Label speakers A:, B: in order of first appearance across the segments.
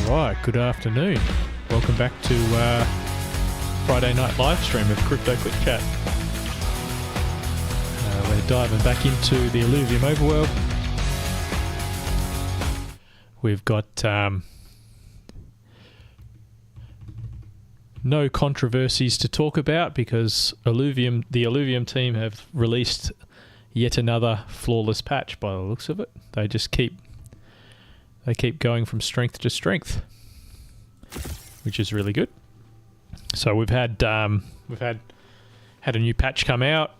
A: Right, good afternoon. Welcome back to Friday night live stream of Crypto Quick Chat. We're diving back into the Illuvium overworld. We've got no controversies to talk about because the Illuvium team have released yet another flawless patch by the looks of it. They just keep going from strength to strength, which is really good. So we've had a new patch come out.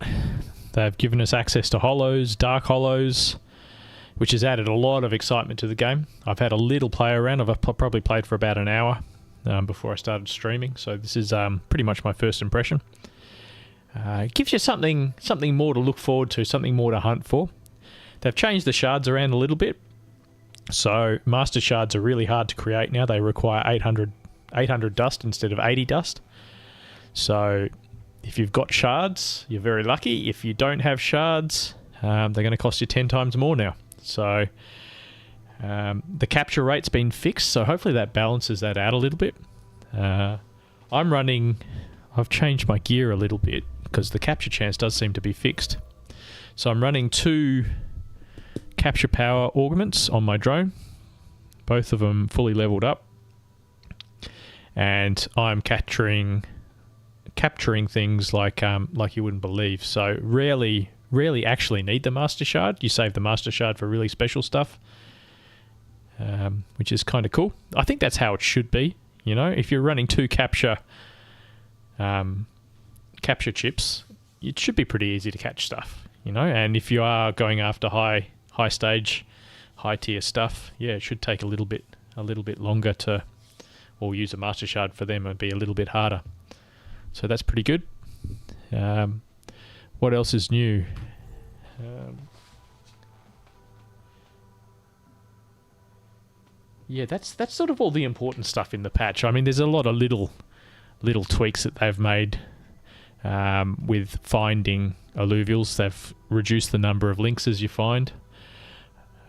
A: They've given us access to holos, dark holos, which has added a lot of excitement to the game. I've had a little play around. I've probably played for about an hour before I started streaming. So this is pretty much my first impression. It gives you something more to look forward to, something more to hunt for. They've changed the shards around a little bit. So master shards are really hard to create now. They require 800 dust instead of 80 dust. So if you've got shards, you're very lucky. If you don't have shards, they're going to cost you 10 times more now. So the capture rate's been fixed, so hopefully that balances that out a little bit. I've changed my gear a little bit because the capture chance does seem to be fixed. So I'm running 2 capture power augments on my drone, both of them fully leveled up, and I'm capturing things like you wouldn't believe. So rarely actually need the master shard. You save the master shard for really special stuff, which is kind of cool. I think that's how it should be. You know, if you're running 2 capture chips, it should be pretty easy to catch stuff. You know, and if you are going after high stage, high tier stuff, yeah, it should take a little bit longer to, or use a master shard for them and be a little bit harder. So that's pretty good. What else is new? Yeah, that's sort of all the important stuff in the patch. I mean, there's a lot of little tweaks that they've made with finding alluvials. They've reduced the number of links as you find.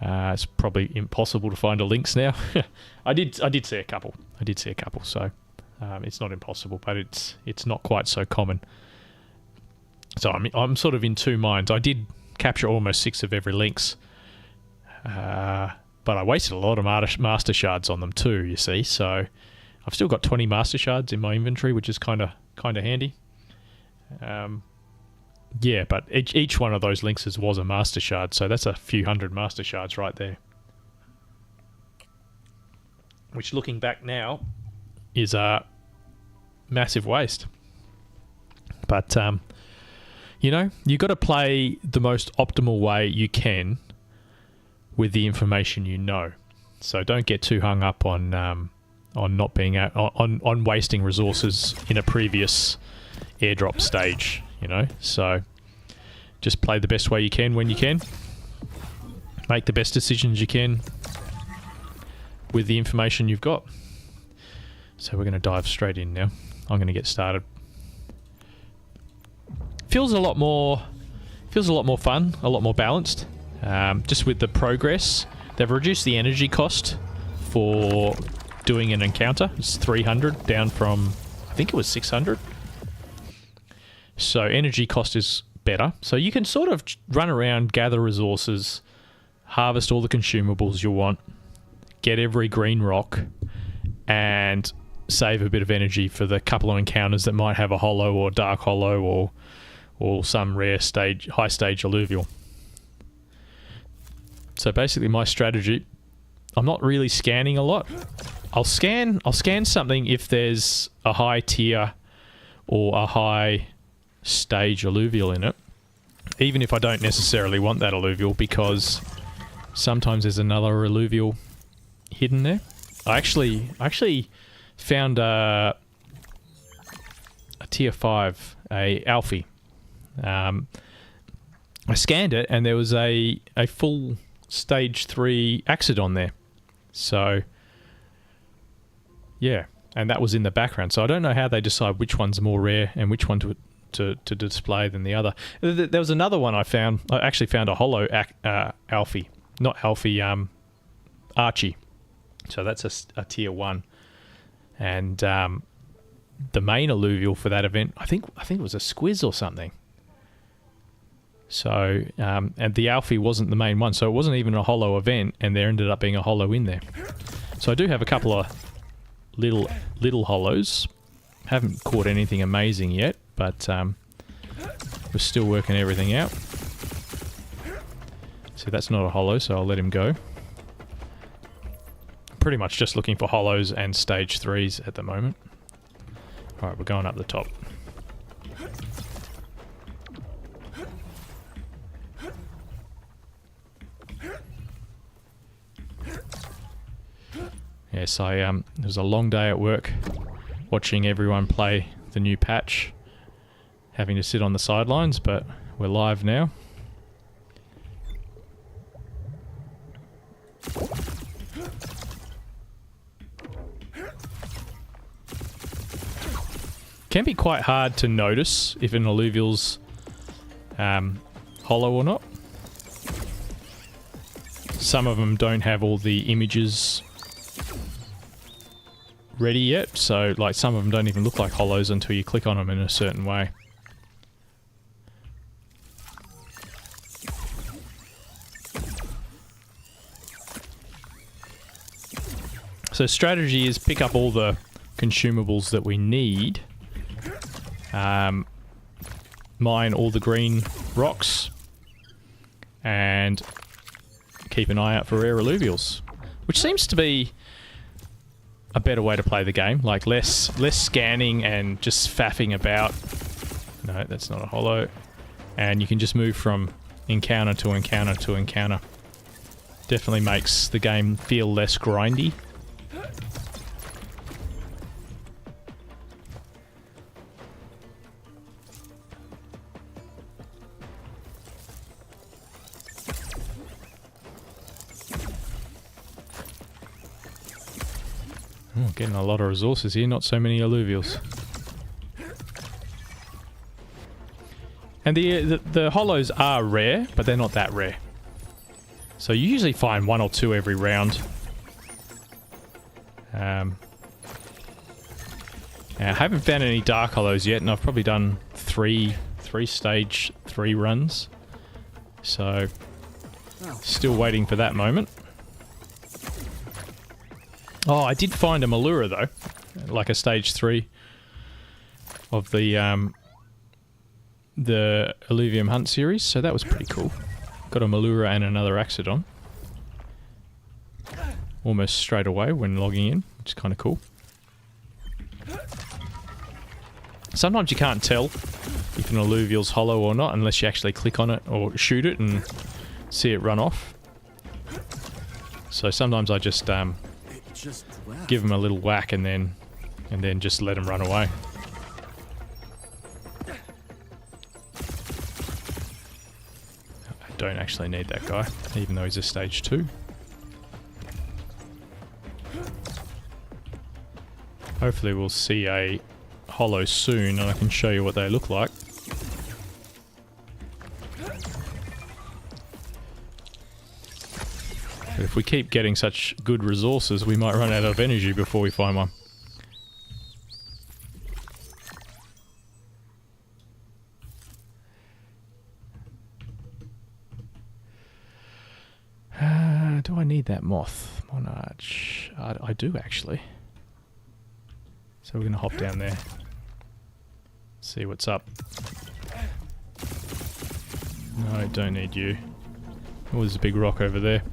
A: It's probably impossible to find a links now. I did see a couple. So it's not impossible, but it's not quite so common. So I'm sort of in two minds. I did capture almost 6 of every links, but I wasted a lot of master shards on them too. You see, so I've still got 20 master shards in my inventory, which is kind of handy. Yeah, but each one of those links was a master shard, so that's a few hundred master shards right there. Which, looking back now, is a massive waste. But, you know, you've got to play the most optimal way you can with the information you know. So don't get too hung up on not being on wasting resources in a previous airdrop stage. You know, so just play the best way you can when you can. Make the best decisions you can with the information you've got. So we're going to dive straight in now. I'm going to get started. Feels a lot more fun, a lot more balanced. just with the progress. They've reduced the energy cost for doing an encounter. It's 300 down from, I think it was 600. So energy cost is better. So you can sort of run around, gather resources, harvest all the consumables you want, get every green rock, and save a bit of energy for the couple of encounters that might have a holo or dark holo or some rare stage, high stage alluvial. So basically my strategy, I'm not really scanning a lot. I'll scan something if there's a high tier or a high stage alluvial in it, even if I don't necessarily want that alluvial, because sometimes there's another alluvial hidden there. I actually found a tier 5, a Alfie. I scanned it and there was a full stage 3 Axodon there. So yeah, and that was in the background. So I don't know how they decide which one's more rare and which one to display than the other. There was another one I found. I actually found a holo Alfie. Not Alfie, Archie. So that's a tier 1. And the main alluvial for that event, I think it was a squiz or something. So, and the Alfie wasn't the main one, so it wasn't even a holo event, and there ended up being a holo in there. So I do have a couple of little holos. Haven't caught anything amazing yet, but we're still working everything out. So that's not a holo, so I'll let him go. Pretty much just looking for holos and stage 3s at the moment. Alright, we're going up the top. Yes, it was a long day at work watching everyone play the new patch, having to sit on the sidelines, but we're live now. Can be quite hard to notice if an alluvial's holo or not. Some of them don't have all the images ready yet, so like some of them don't even look like holos until you click on them in a certain way. So strategy is pick up all the consumables that we need, mine all the green rocks, and keep an eye out for rare alluvials, which seems to be a better way to play the game. Like less scanning and just faffing about. No, that's not a holo. And you can just move from encounter to encounter to encounter. Definitely makes the game feel less grindy. Oh, getting a lot of resources here, not so many alluvials. And the holos are rare, but they're not that rare. So you usually find 1 or 2 every round. I haven't found any dark holos yet, and I've probably done three stage 3 runs. So still waiting for that moment. Oh, I did find a Malura though, like a stage 3 of the Illuvium Hunt series, so that was pretty cool. Got a Malura and another Axodon almost straight away when logging in, which is kind of cool. Sometimes you can't tell if an alluvial's holo or not unless you actually click on it or shoot it and see it run off. So sometimes I just give them a little whack and then just let them run away. I don't actually need that guy, even though he's a stage 2. Hopefully we'll see a holo soon and I can show you what they look like. But if we keep getting such good resources, we might run out of energy before we find one. Do I need that moth? Monarch. I do actually. So we're going to hop down there. See what's up. No, don't need you. Oh, there's a big rock over there.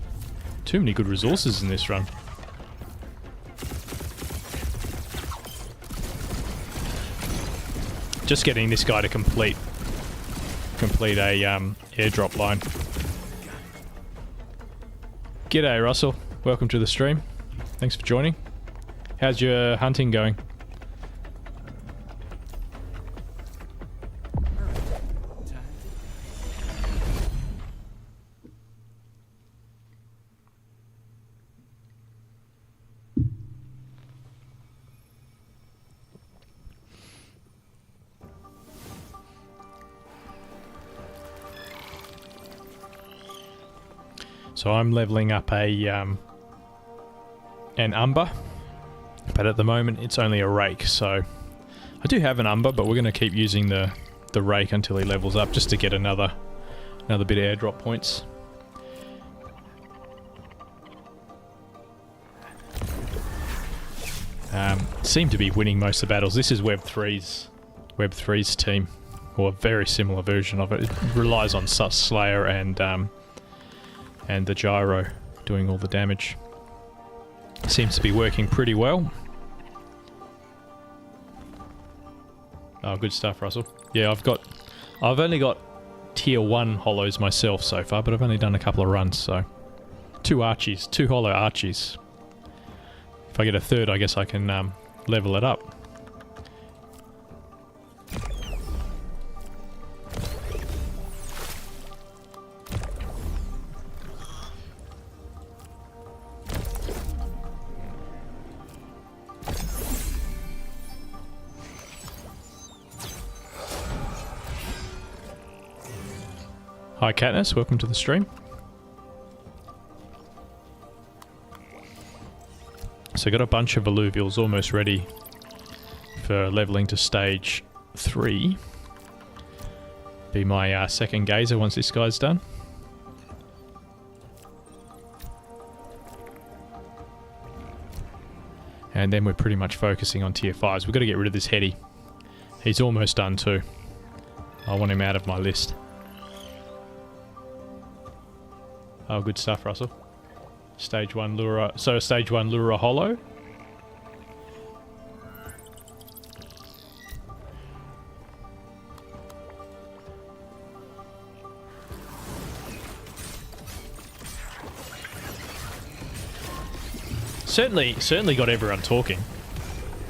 A: Too many good resources in this run. Just getting this guy to complete a airdrop line. G'day Russell, welcome to the stream. Thanks for joining. How's your hunting going? So I'm leveling up an umber, but at the moment it's only a rake. So I do have an umber, but we're going to keep using the rake until he levels up, just to get another bit of airdrop points. Seem to be winning most of the battles. This is Web 3's team, or a very similar version of it. It relies on Slayer and the gyro doing all the damage. Seems to be working pretty well. Oh, good stuff, Russell. Yeah, I've only got tier 1 holos myself so far, but I've only done a couple of runs, so 2 holo archies. If I get a third, I guess I can level it up. Hi Katniss, welcome to the stream. So got a bunch of alluvials almost ready for leveling to stage 3. Be my second gazer once this guy's done. And then we're pretty much focusing on tier 5s. We've got to get rid of this heady. He's almost done too. I want him out of my list. Oh, good stuff, Russell. Stage 1 lure, so stage 1 lure holo. Certainly got everyone talking.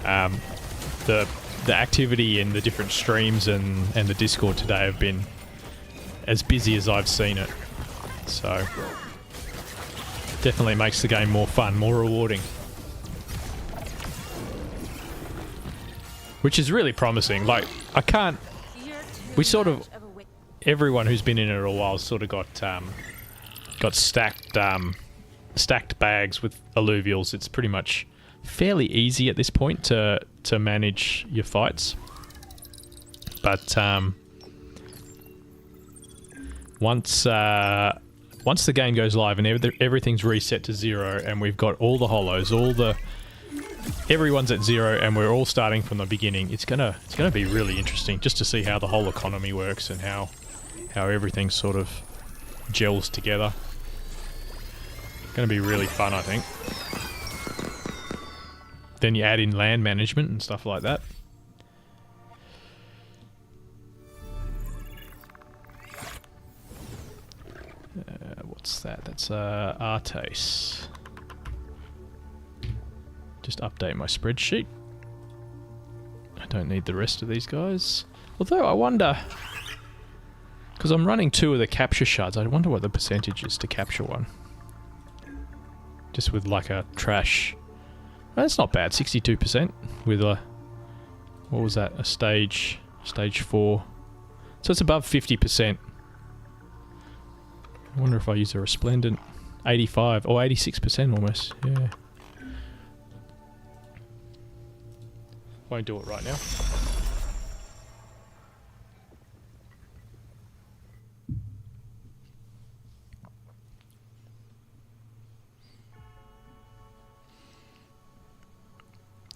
A: The activity in the different streams and the Discord today have been as busy as I've seen it. So, definitely makes the game more fun, more rewarding. Which is really promising. Like, everyone who's been in it a while sort of got stacked bags with alluvials. It's pretty much fairly easy at this point to manage your fights. But, once the game goes live and everything's reset to 0 and we've got all the holos, everyone's at 0 and we're all starting from the beginning, it's gonna be really interesting just to see how the whole economy works and how everything sort of gels together. Gonna be really fun, I think. Then you add in land management and stuff like that. What's that? That's Artes. Just update my spreadsheet. I don't need the rest of these guys. Although I wonder, because I'm running 2 of the capture shards, I wonder what the percentage is to capture one. Just with like a trash. That's not bad, 62% with a, what was that? A stage 4. So it's above 50%. I wonder if I use a resplendent. 85 or 86% almost. Yeah. Won't do it right now.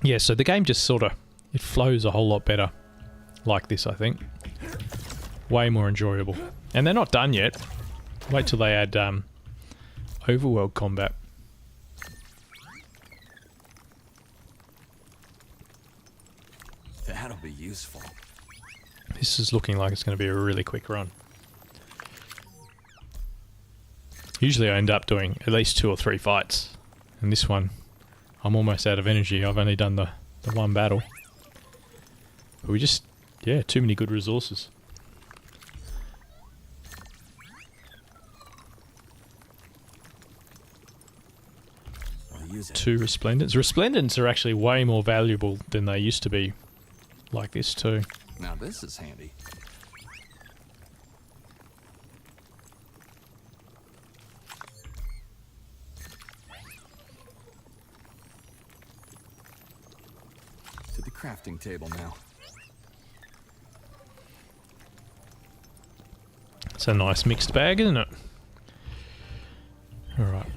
A: Yeah, so the game just sort of, it flows a whole lot better like this, I think. Way more enjoyable. And they're not done yet. Wait till they add overworld combat.
B: That'll be useful.
A: This is looking like it's going to be a really quick run. Usually I end up doing at least 2 or 3 fights. And this one, I'm almost out of energy. I've only done the one battle. But we just, yeah, too many good resources.
B: I'll use it.
A: 2 resplendents. Resplendents are actually way more valuable than they used to be. Like this too.
B: Now this is handy. To the crafting table now.
A: It's a nice mixed bag, isn't it? Alright.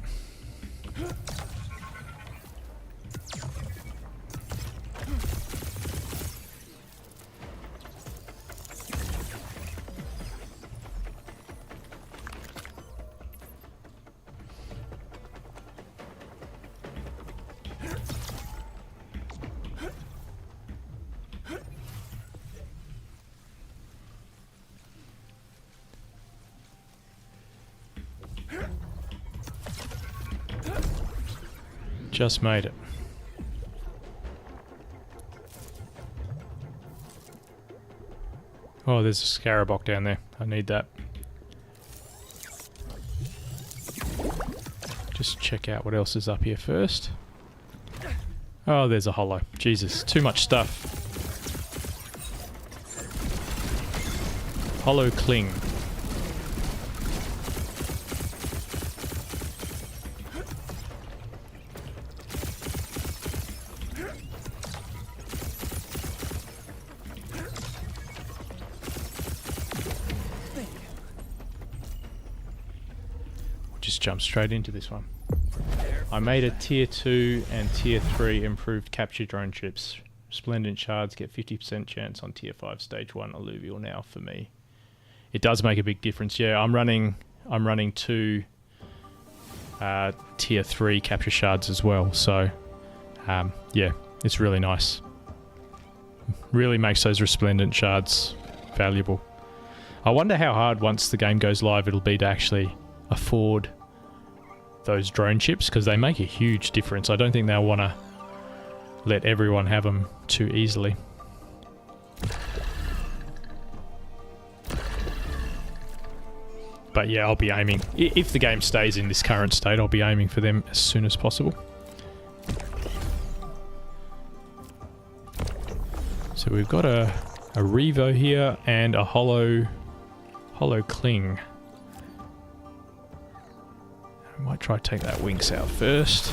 A: Just made it. Oh, there's a scarabok down there. I need that. Just check out what else is up here first. Oh, there's a holo. Jesus, too much stuff. Holo cling. Jump straight into this one. I made a tier 2 and tier 3 improved capture drone chips. Splendid shards get 50% chance on tier 5 stage 1 alluvial now for me. It does make a big difference. Yeah, I'm running 2 tier 3 capture shards as well. So yeah, it's really nice. Really makes those resplendent shards valuable. I wonder how hard once the game goes live it'll be to actually afford those drone chips, because they make a huge difference. I don't think they'll want to let everyone have them too easily. But yeah, I'll be aiming, if the game stays in this current state, I'll be aiming for them as soon as possible. So we've got a Revo here and a holo cling. I might try to take that Winx out first.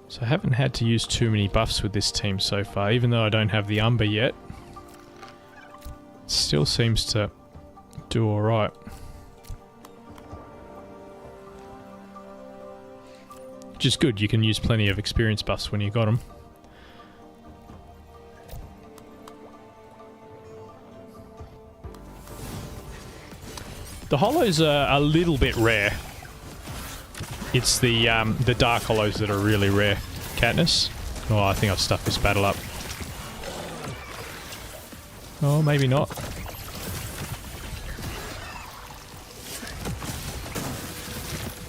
A: So I haven't had to use too many buffs with this team so far, even though I don't have the Umber yet. It still seems to do alright. Which is good, you can use plenty of experience buffs when you got them. The holos are a little bit rare. It's the dark holos that are really rare. Katniss. Oh, I think I've stuffed this battle up. Oh, maybe not.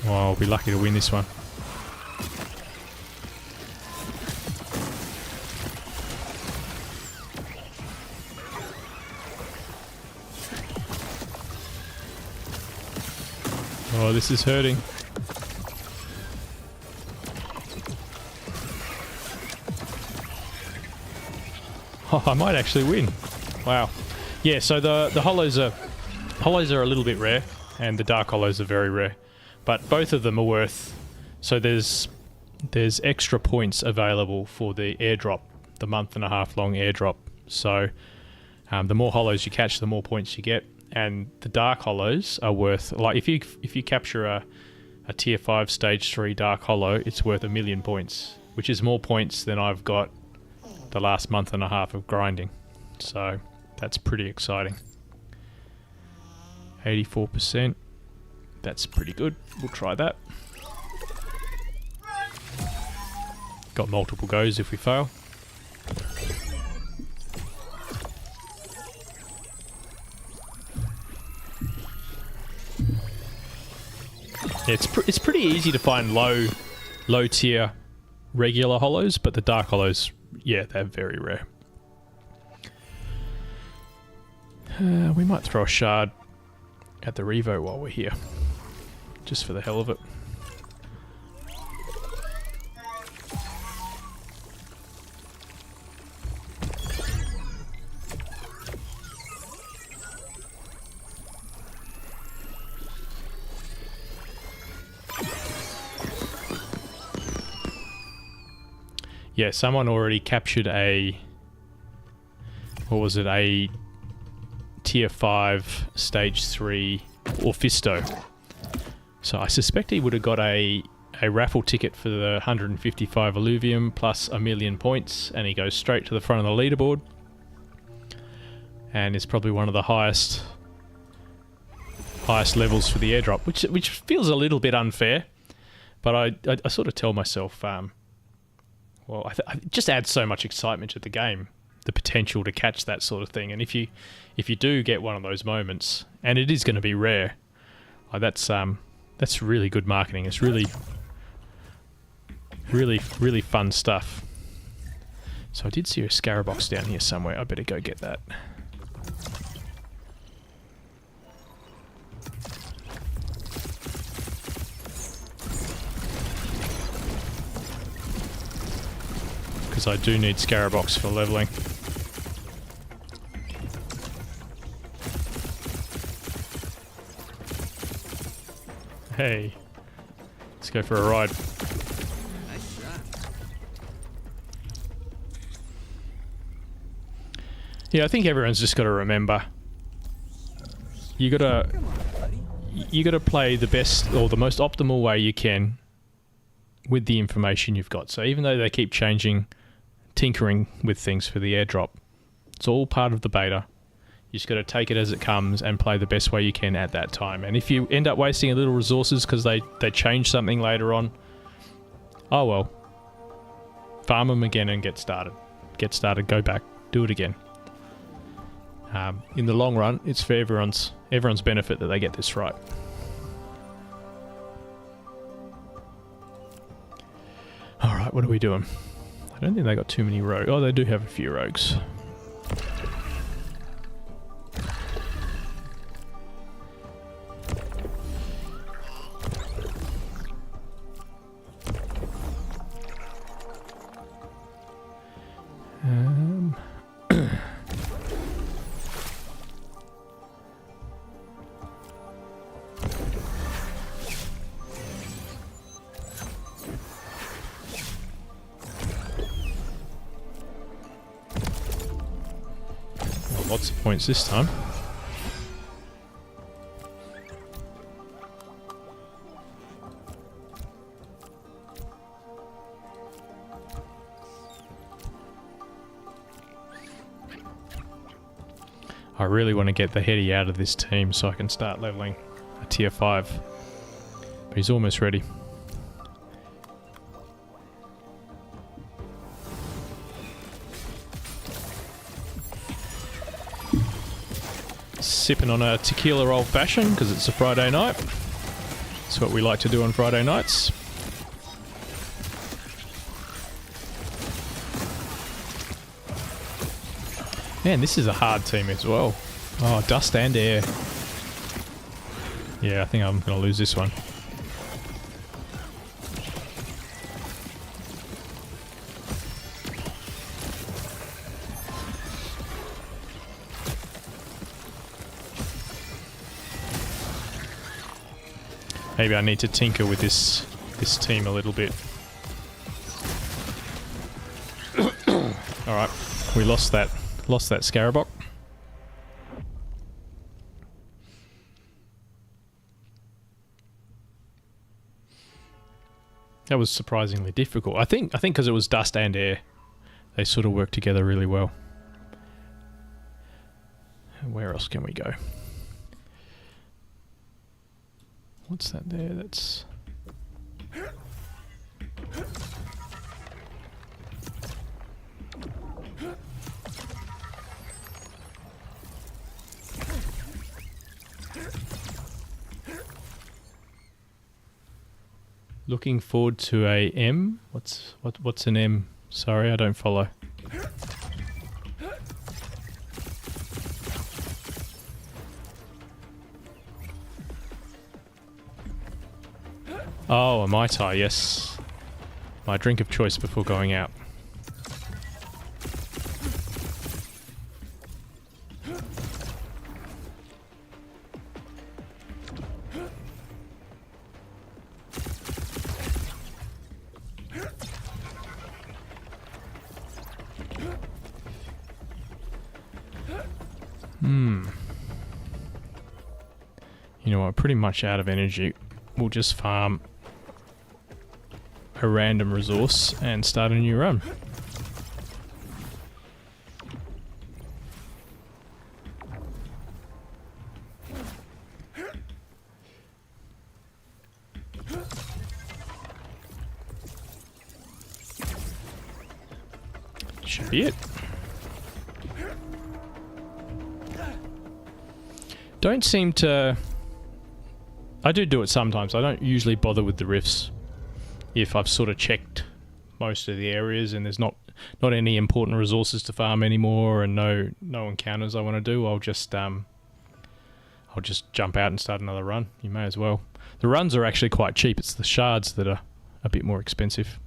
A: Oh, I'll be lucky to win this one. Oh, this is hurting. Oh, I might actually win. Wow. Yeah, so the holos are a little bit rare, and the dark holos are very rare. But both of them are worth... So there's extra points available for the airdrop, the month-and-a-half long airdrop. So the more holos you catch, the more points you get. And the dark holos are worth... Like, if you capture a tier 5 stage 3 dark holo, it's worth 1 million points, which is more points than I've got the last month and a half of grinding. So that's pretty exciting. 84%. That's pretty good. We'll try that. Got multiple goes if we fail. Yeah, it's pretty easy to find low tier regular holos, but the dark holos, yeah, they're very rare. We might throw a shard at the Revo while we're here, just for the hell of it. Yeah, someone already captured a... What was it? A tier 5 stage 3 Orfisto. So I suspect he would have got a raffle ticket for the 155 Illuvium plus 1 million points, and he goes straight to the front of the leaderboard. And it's probably one of the highest levels for the airdrop, which feels a little bit unfair. But I sort of tell myself... Well, it just adds so much excitement to the game, the potential to catch that sort of thing. And if you do get one of those moments, and it is going to be rare, that's really good marketing. It's really fun stuff. So I did see a Scarabox down here somewhere. I better go get that. Because I do need Scarabox for leveling. Hey, let's go for a ride.
B: Nice shot.
A: Yeah, I think everyone's just got to remember, you gotta play the best or the most optimal way you can with the information you've got. So even though they keep changing, tinkering with things for the airdrop, it's all part of the beta. You just got to take it as it comes and play the best way you can at that time. And if you end up wasting a little resources because they change something later on, oh well. Farm them again and get started. Go back, do it again. In the long run, it's for everyone's benefit that they get this right. Alright, what are we doing? I don't think they got too many rogues. Oh, they do have a few rogues. Lots of points this time. I really want to get the heady out of this team so I can start leveling a tier 5. But he's almost ready. Sipping on a tequila old fashioned because it's a Friday night. That's what we like to do on Friday nights. Man, this is a hard team as well. Oh, dust and air. Yeah, I think I'm going to lose this one. Maybe I need to tinker with this team a little bit. Alright, we lost that Scarabok. That was surprisingly difficult. I think because it was dust and air, they sort of worked together really well. Where else can we go? What's that there? That's... Looking forward to a M. What's an M? Sorry, I don't follow. Oh, a Mai Tai, yes. My drink of choice before going out. You know what, pretty much out of energy. We'll just farm a random resource and start a new run. Should be it. Don't seem to... I do it sometimes. I don't usually bother with the rifts if I've sort of checked most of the areas and there's not any important resources to farm anymore and no encounters I want to do. I'll just jump out and start another run. You may as well. The runs are actually quite cheap. It's the shards that are a bit more expensive.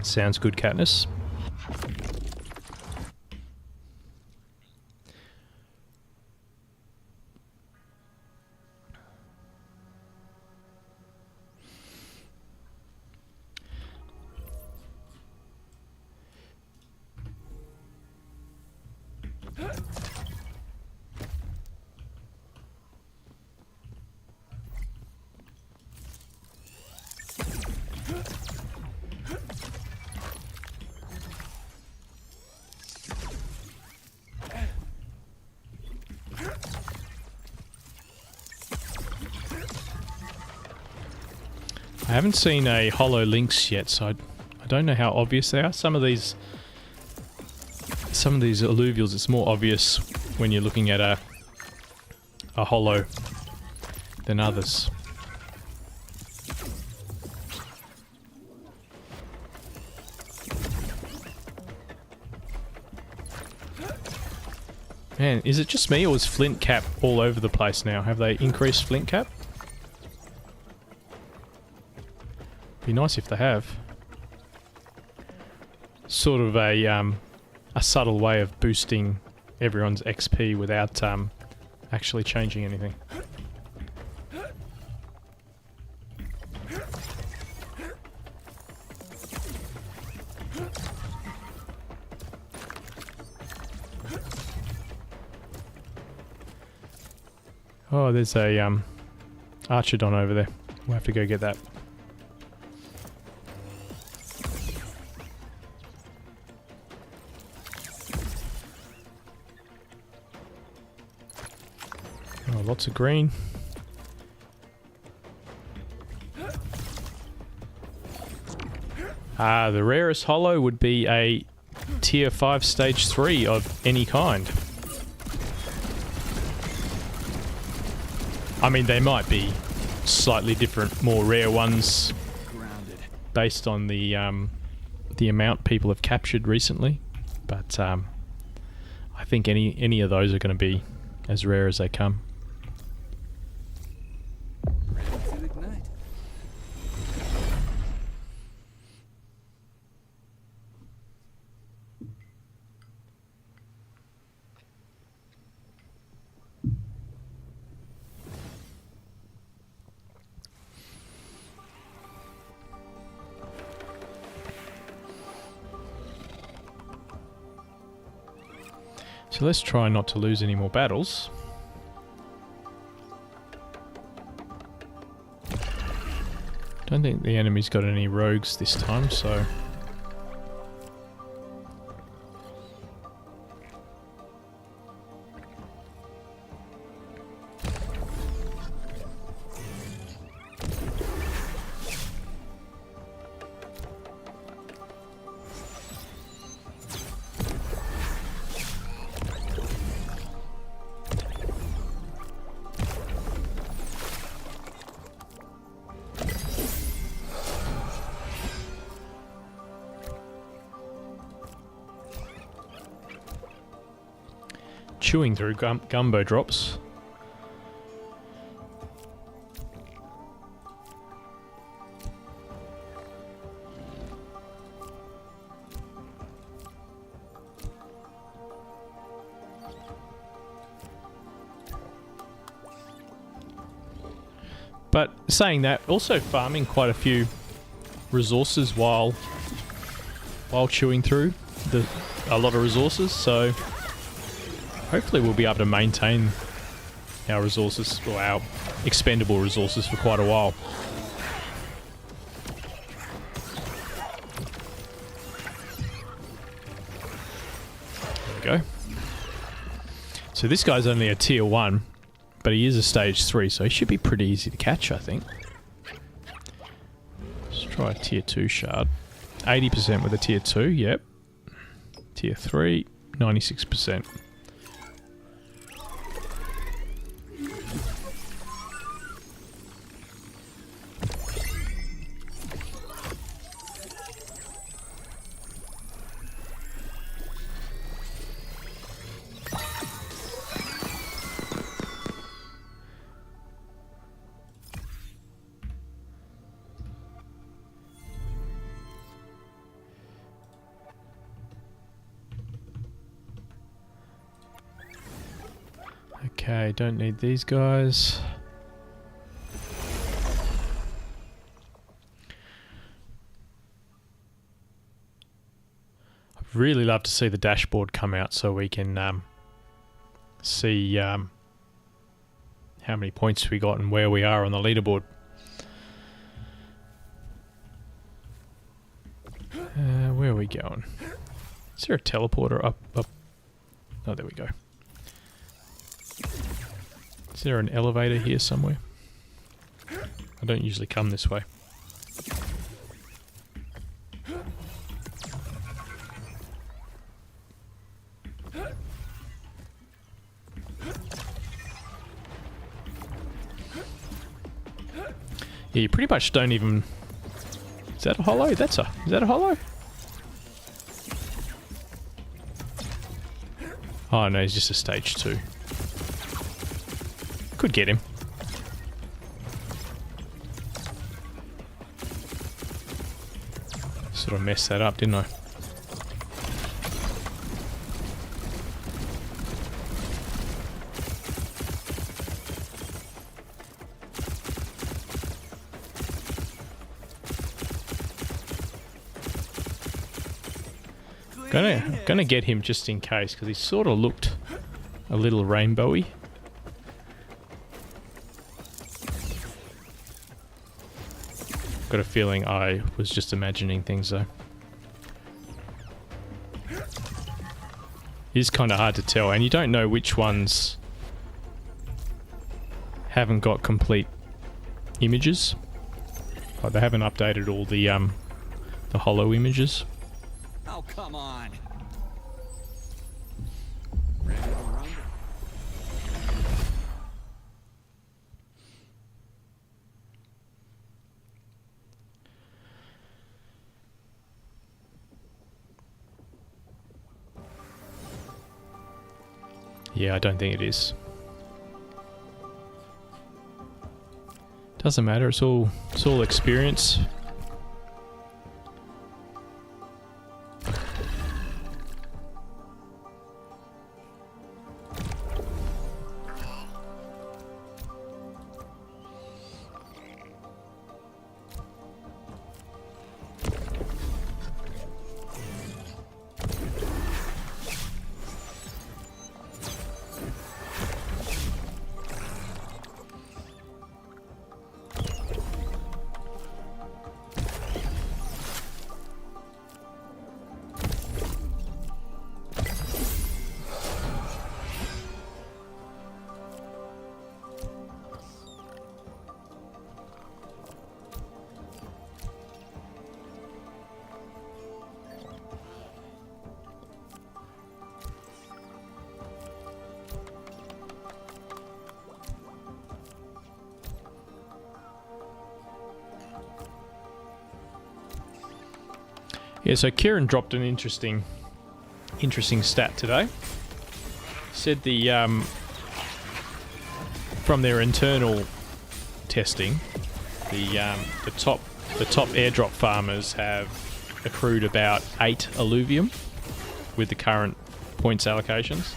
A: Sounds good, Katniss. I haven't seen a Holo Lynx yet, so I don't know how obvious they are. Some of these alluvials, it's more obvious when you're looking at a holo than others. Man, is it just me or is flint cap all over the place now? Have they increased flint cap? Be nice if they have. Sort of a subtle way of boosting everyone's XP without actually changing anything. Oh, there's a Archodon over there. We'll have to go get that. Oh, lots of green. The rarest holo would be a tier 5 stage 3 of any kind. I mean, they might be slightly different, more rare ones based on the the amount people have captured recently, but I think any of those are going to be as rare as they come.
B: Ready to ignite.
A: So let's try not to lose any more battles. Don't think the enemy's got any rogues this time, so... chewing through gumbo drops. But saying that, also farming quite a few resources while chewing through a lot of resources, so hopefully we'll be able to maintain our resources, or our expendable resources, for quite a while. There we go. So this guy's only a tier 1, but he is a stage 3, so he should be pretty easy to catch, I think. Let's try a tier 2 shard. 80% with a tier 2, yep. Tier 3, 96%. Okay, don't need these guys. I'd really love to see the dashboard come out so we can see how many points we got and where we are on the leaderboard. Where are we going? Is there a teleporter up? Oh, there we go. Is there an elevator here somewhere? I don't usually come this way. Yeah, you pretty much don't even... Is that a holo? Is that a holo? Oh no, he's just a stage 2. Could get him. Sort of messed that up, didn't I? Gonna get him just in case, because he sort of looked a little rainbowy. Got a feeling I was just imagining things though. It is kind of hard to tell, and you don't know which ones haven't got complete images. Like they haven't updated all the holo images.
B: Oh, come on. Ready to rumble.
A: Yeah, I don't think it is. Doesn't matter, it's all experience. Yeah, so Kieran dropped an interesting stat today. Said the from their internal testing, the top airdrop farmers have accrued about 8 Illuvium with the current points allocations,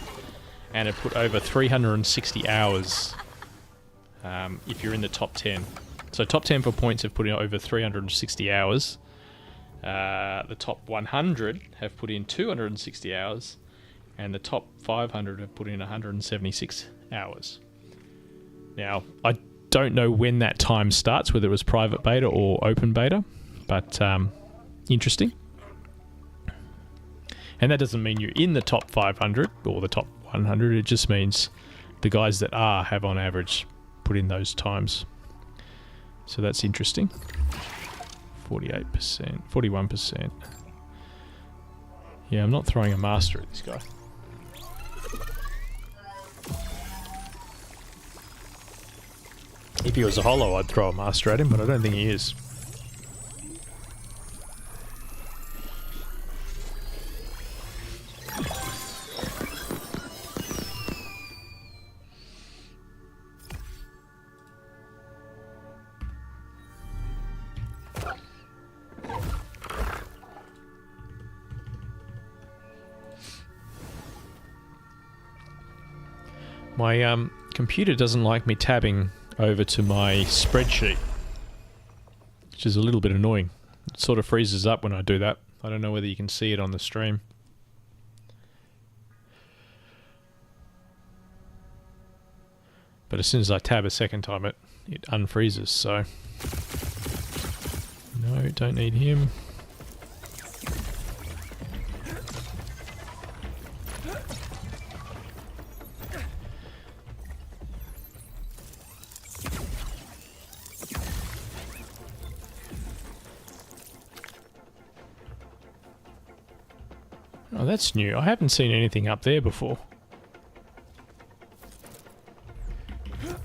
A: and have put over 360 hours if you're in the top 10. So top 10 for points have put in over 360 hours. The top 100 have put in 260 hours, and the top 500 have put in 176 hours. Now, I don't know when that time starts, whether it was private beta or open beta, but interesting. And that doesn't mean you're in the top 500 or the top 100, it just means the guys that are have on average put in those times. So that's interesting. 48%, 41%. Yeah, I'm not throwing a master at this guy. If he was a holo, I'd throw a master at him, but I don't think he is. My computer doesn't like me tabbing over to my spreadsheet, which is a little bit annoying. It sort of freezes up when I do that. I don't know whether you can see it on the stream. But as soon as I tab a second time, it unfreezes, so... No, don't need him. Oh, that's new. I haven't seen anything up there before.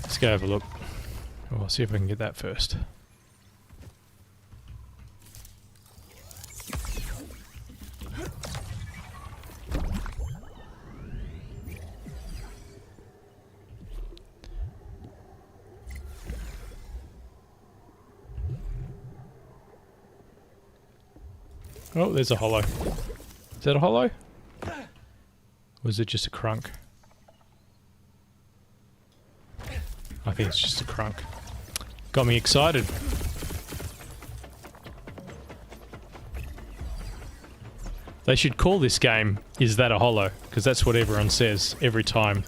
A: Let's go have a look. Oh, I'll see if I can get that first. Oh, there's a holo. Is that a holo? Or is it just a crunk? I think it's just a crunk. Got me excited. They should call this game, Is That a Holo? Because that's what everyone says every time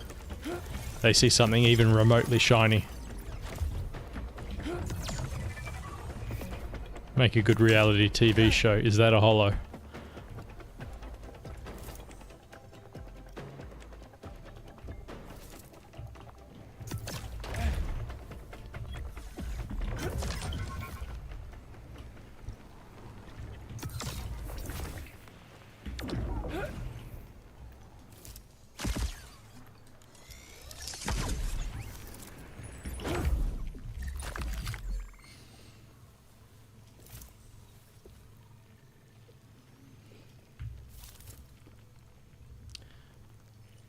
A: they see something even remotely shiny. Make a good reality TV show. Is that a holo?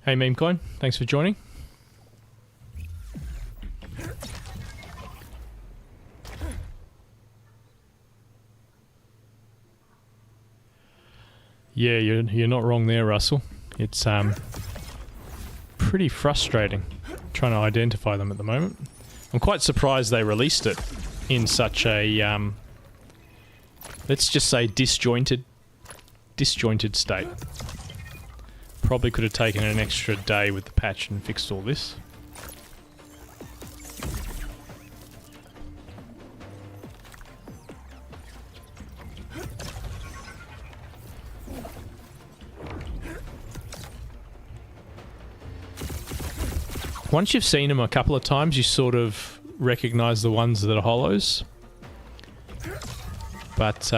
A: Hey Memecoin, thanks for joining. Yeah, you're not wrong there, Russell. It's pretty frustrating trying to identify them at the moment. I'm quite surprised they released it in such a let's just say disjointed state. Probably could have taken an extra day with the patch and fixed all this. Once you've seen them a couple of times, you sort of recognize the ones that are holos. But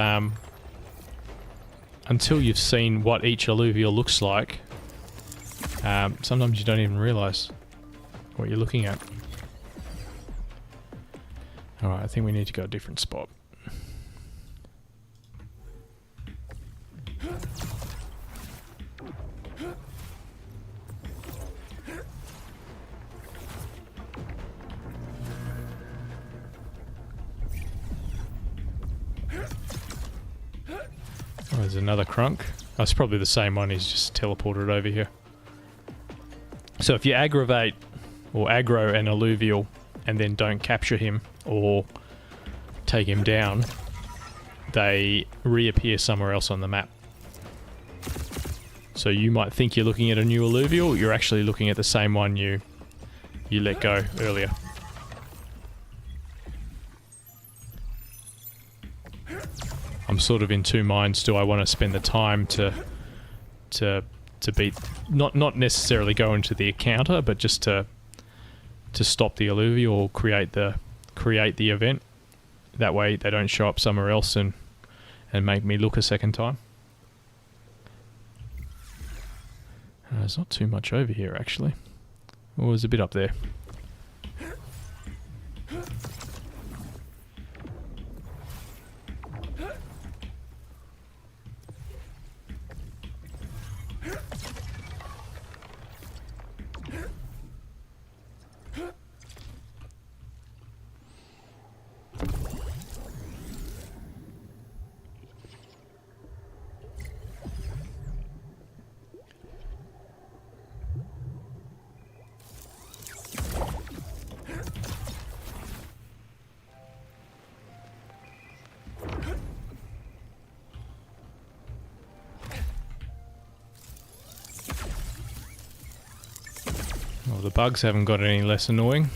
A: until you've seen what each alluvial looks like, sometimes you don't even realize what you're looking at. Alright, I think we need to go a different spot. Oh, there's another crunk. That's probably the same one, he's just teleported over here. So if you aggravate or aggro an alluvial and then don't capture him or take him down, they reappear somewhere else on the map. So you might think you're looking at a new alluvial, you're actually looking at the same one you let go earlier. I'm sort of in two minds. Do I want to spend the time to beat, not necessarily go into the encounter, but just to stop the alluvial or create the event? That way they don't show up somewhere else and make me look a second time. There's not too much over here actually. Oh, there's a bit up there. Well, the bugs haven't got any less annoying.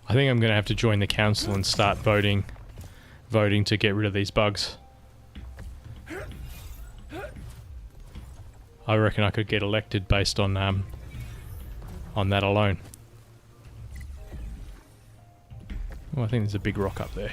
A: I think I'm going to have to join the council and start voting to get rid of these bugs. I reckon I could get elected based on that alone. Oh, I think there's a big rock up there.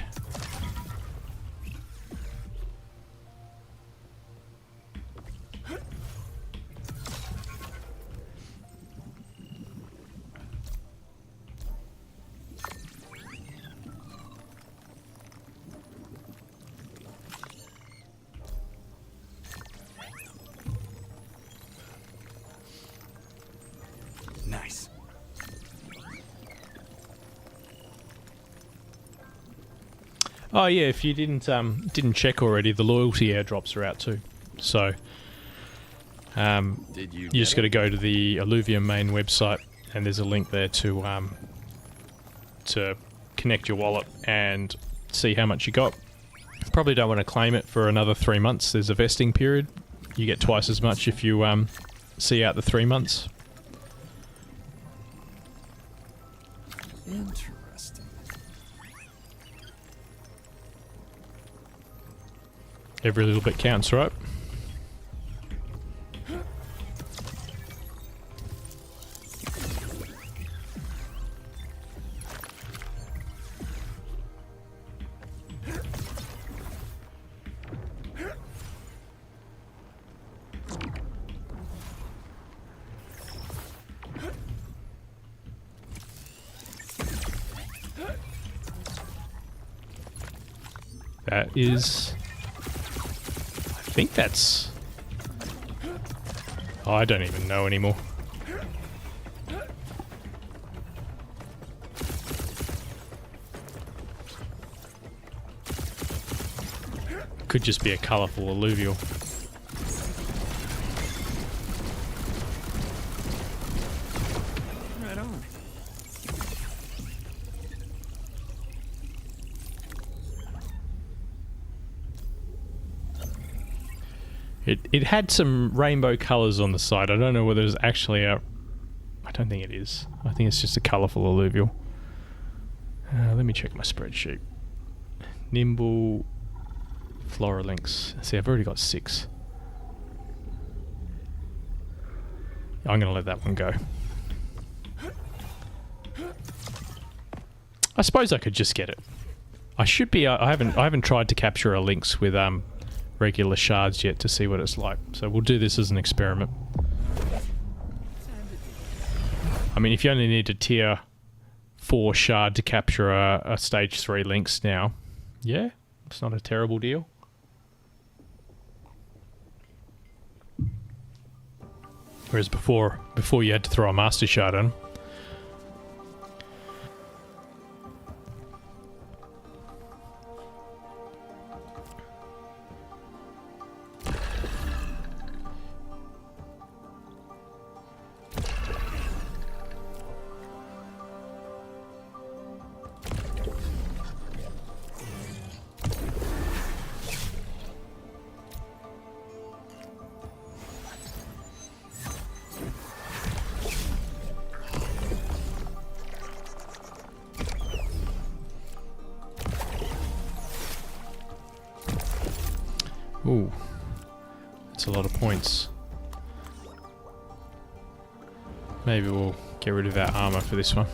B: Nice.
A: Oh yeah, if you didn't check already, the loyalty airdrops are out too. So you just got to go to the Illuvium main website, and there's a link there to connect your wallet and see how much you got. Probably don't want to claim it for another 3 months. There's a vesting period. You get twice as much if you see out the 3 months.
B: Interesting.
A: Every little bit counts, right? That is... I think that's... Oh, I don't even know anymore. Could just be a colourful alluvial.
B: Right on.
A: It had some rainbow colours on the side. I don't know whether it's actually a... I don't think it is. I think it's just a colourful alluvial. Let me check my spreadsheet. Nimble... Floralinks. See, I've already got 6. I'm going to let that one go. I suppose I could just get it. I should be... I haven't tried to capture a lynx with regular shards yet to see what it's like. So we'll do this as an experiment. I mean, if you only need a tier 4 shard to capture a stage 3 lynx now, yeah, it's not a terrible deal. Whereas before you had to throw a master shard on. Ooh, that's a lot of points. Maybe we'll get rid of our armor for this one.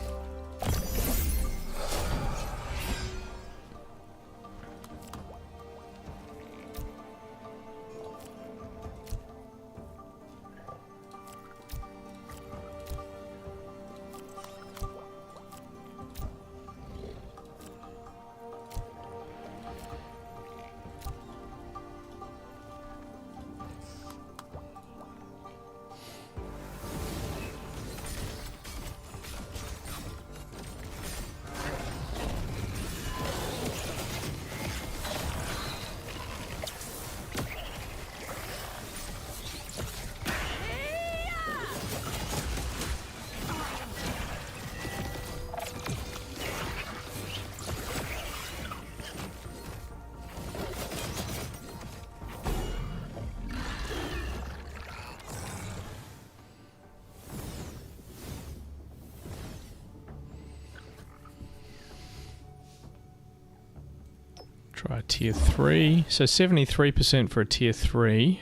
A: Try tier 3. So 73% for a tier 3.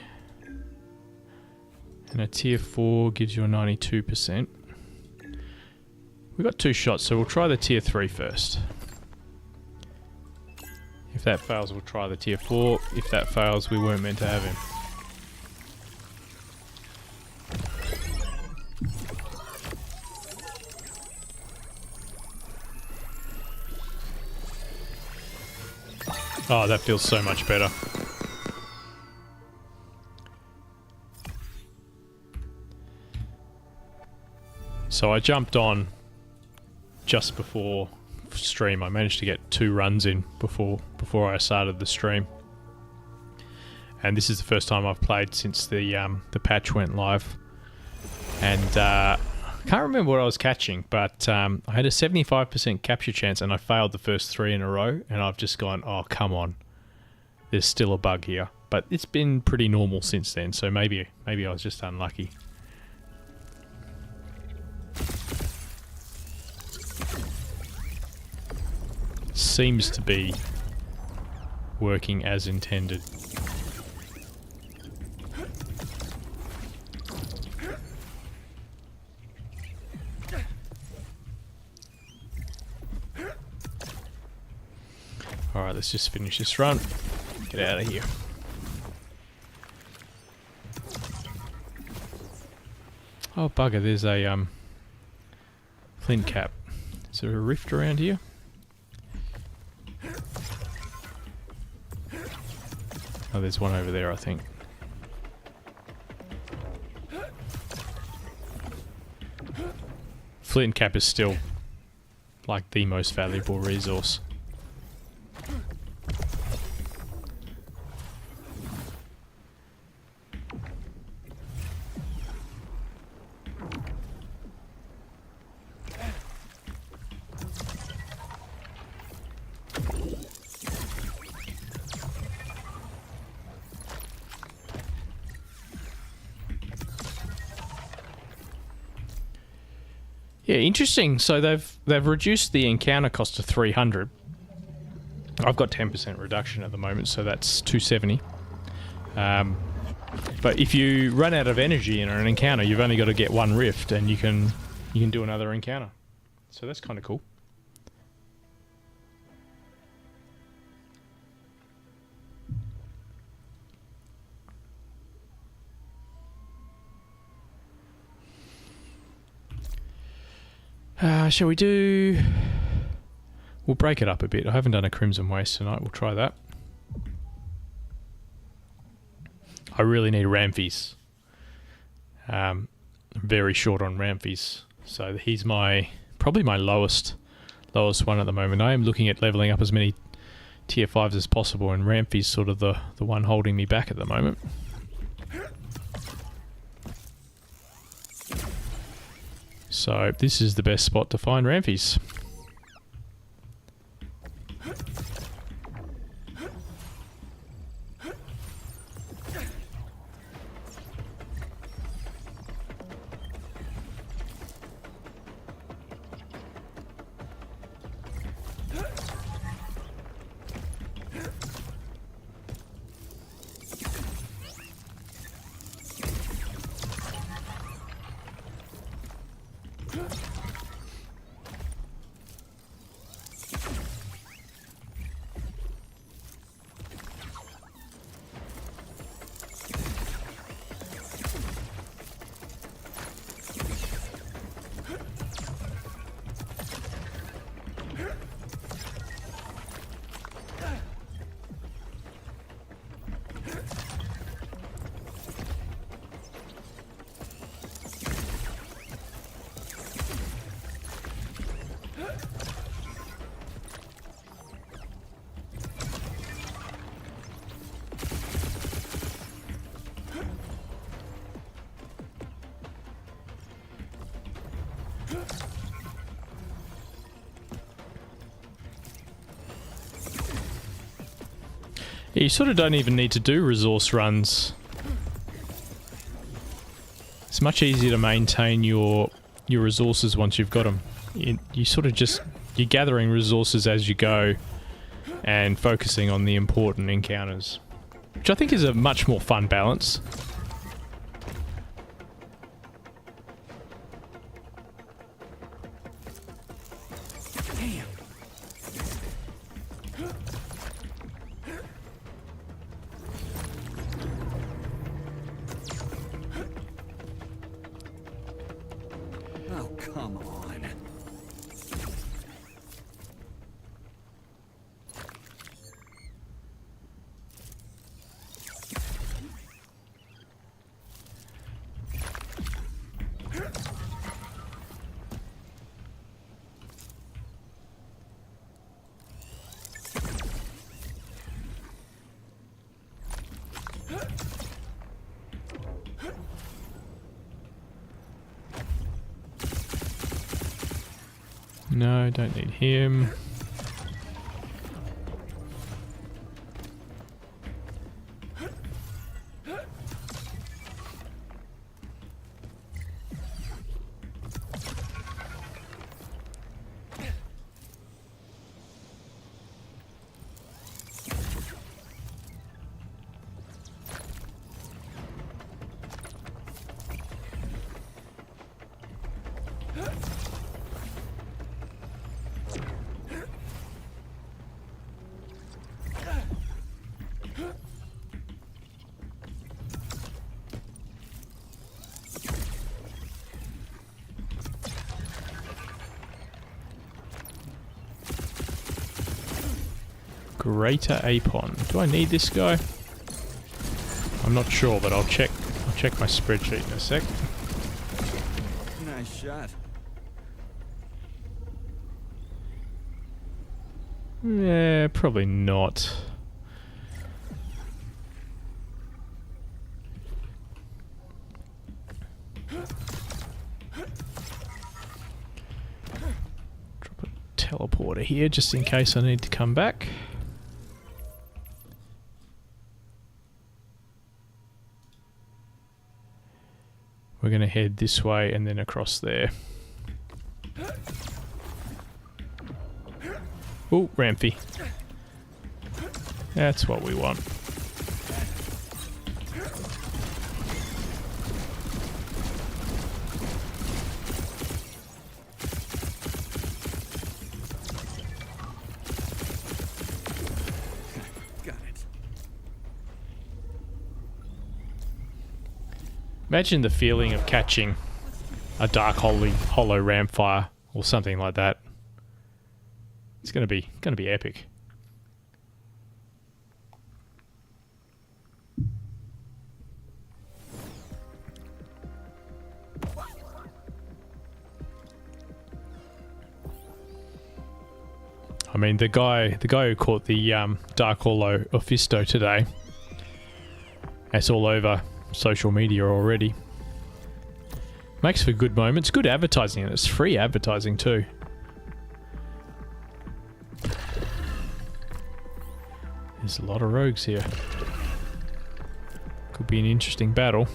A: And a tier 4 gives you a 92%. We've got 2 shots, so we'll try the tier 3 first. If that fails, we'll try the tier 4. If that fails, we weren't meant to have him. Oh, that feels so much better. So I jumped on just before stream. I managed to get 2 runs in before I started the stream. And this is the first time I've played since the patch went live. And I can't remember what I was catching, but I had a 75% capture chance and I failed the first 3 in a row, and I've just gone, oh, come on. There's still a bug here. But it's been pretty normal since then, so maybe I was just unlucky. Seems to be working as intended. Alright, let's just finish this run. Get out of here. Oh bugger, there's a flint cap. Is there a rift around here? Oh, there's one over there, I think. Flint cap is still like the most valuable resource. Yeah, interesting. So they've reduced the encounter cost to 300. I've got 10% reduction at the moment, so that's 270. But if you run out of energy in an encounter, you've only got to get one rift, and you can do another encounter. So that's kind of cool. Shall we do... We'll break it up a bit. I haven't done a Crimson Waste tonight. We'll try that. I really need Ramphys. I'm very short on Ramphys. So he's probably my lowest one at the moment. I am looking at leveling up as many tier 5s as possible, and Ramphys sort of the one holding me back at the moment. So this is the best spot to find Ramphys. You sort of don't even need to do resource runs. It's much easier to maintain your resources once you've got them. You sort of you're gathering resources as you go and focusing on the important encounters, which I think is a much more fun balance.
B: Oh, come on.
A: No, don't need him. Greater Apon. Do I need this guy? I'm not sure, but I'll check my spreadsheet in a sec.
B: Nice shot.
A: Yeah, probably not. Drop a teleporter here just in case I need to come back. We're going to head this way and then across there. Oh, Rampy. That's what we want.
B: Got it.
A: Imagine the feeling of catching a Dark Holo Ramfire or something like that. It's gonna be epic. I mean, the guy who caught the Dark Holo Ophisto today. That's all over social media already. Makes for good moments, good advertising, and it's free advertising too. There's a lot of rogues here. Could be an interesting battle.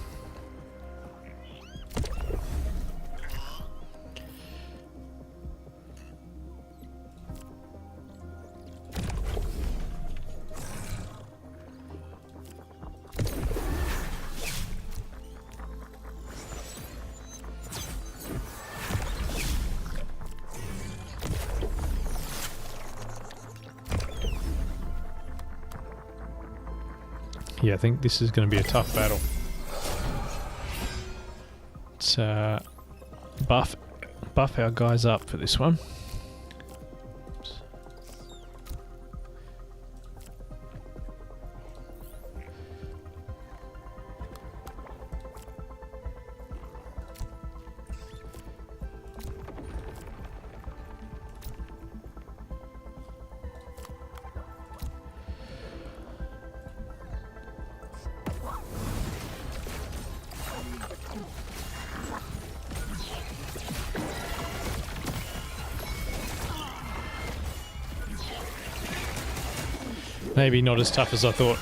A: Yeah, I think this is going to be a tough battle. Let's buff our guys up for this one. Maybe not as tough as I thought.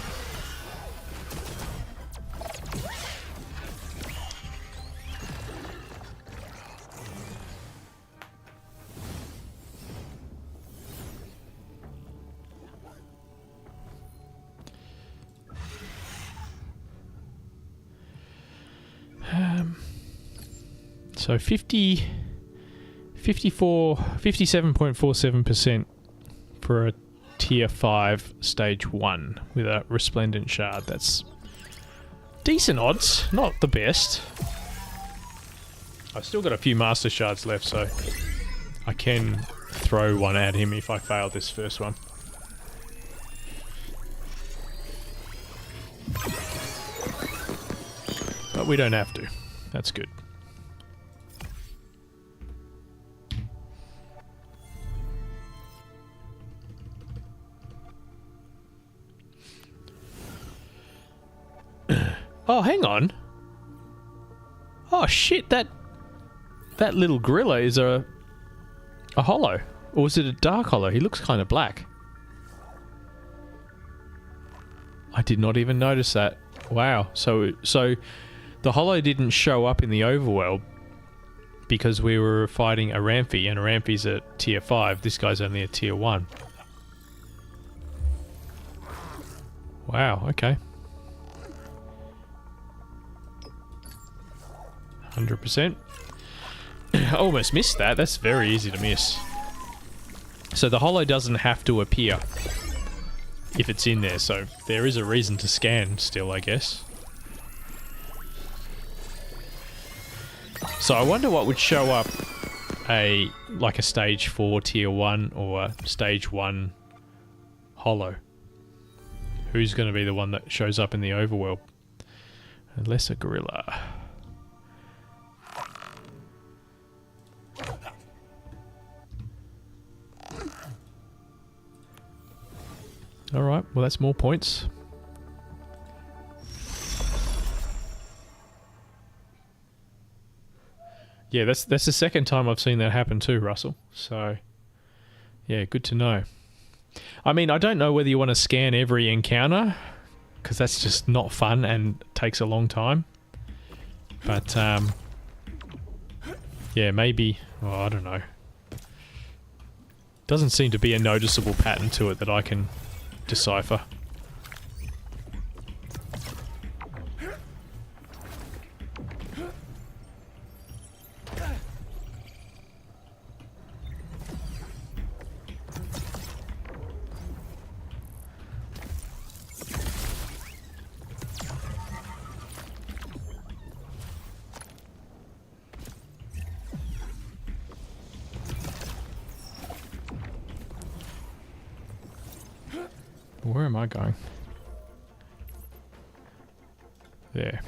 A: So 57.47% for a Tier 5 Stage 1 with a Resplendent Shard. That's decent odds, not the best. I've still got a few Master Shards left, so I can throw one at him if I fail this first one. But we don't have to. That's good. Oh, hang on. Oh shit, that little gorilla is a holo. Or was it a dark holo? He looks kind of black. I did not even notice that. Wow. So the holo didn't show up in the overworld because we were fighting a Rampy, and a Rampy's a tier 5. This guy's only a tier 1. Wow, okay. 100%. I almost missed that. That's very easy to miss. So the holo doesn't have to appear if it's in there, so there is a reason to scan still, I guess. So I wonder what would show up like a stage 4 tier 1 or a stage 1 holo. Who's going to be the one that shows up in the overworld? Unless a gorilla. Alright, well that's more points. Yeah, that's the second time I've seen that happen too, Russell. So, yeah, good to know. I mean, I don't know whether you want to scan every encounter, because that's just not fun and takes a long time. But, yeah, maybe... Oh, I don't know. Doesn't seem to be a noticeable pattern to it that I can decipher. Where am I going? There.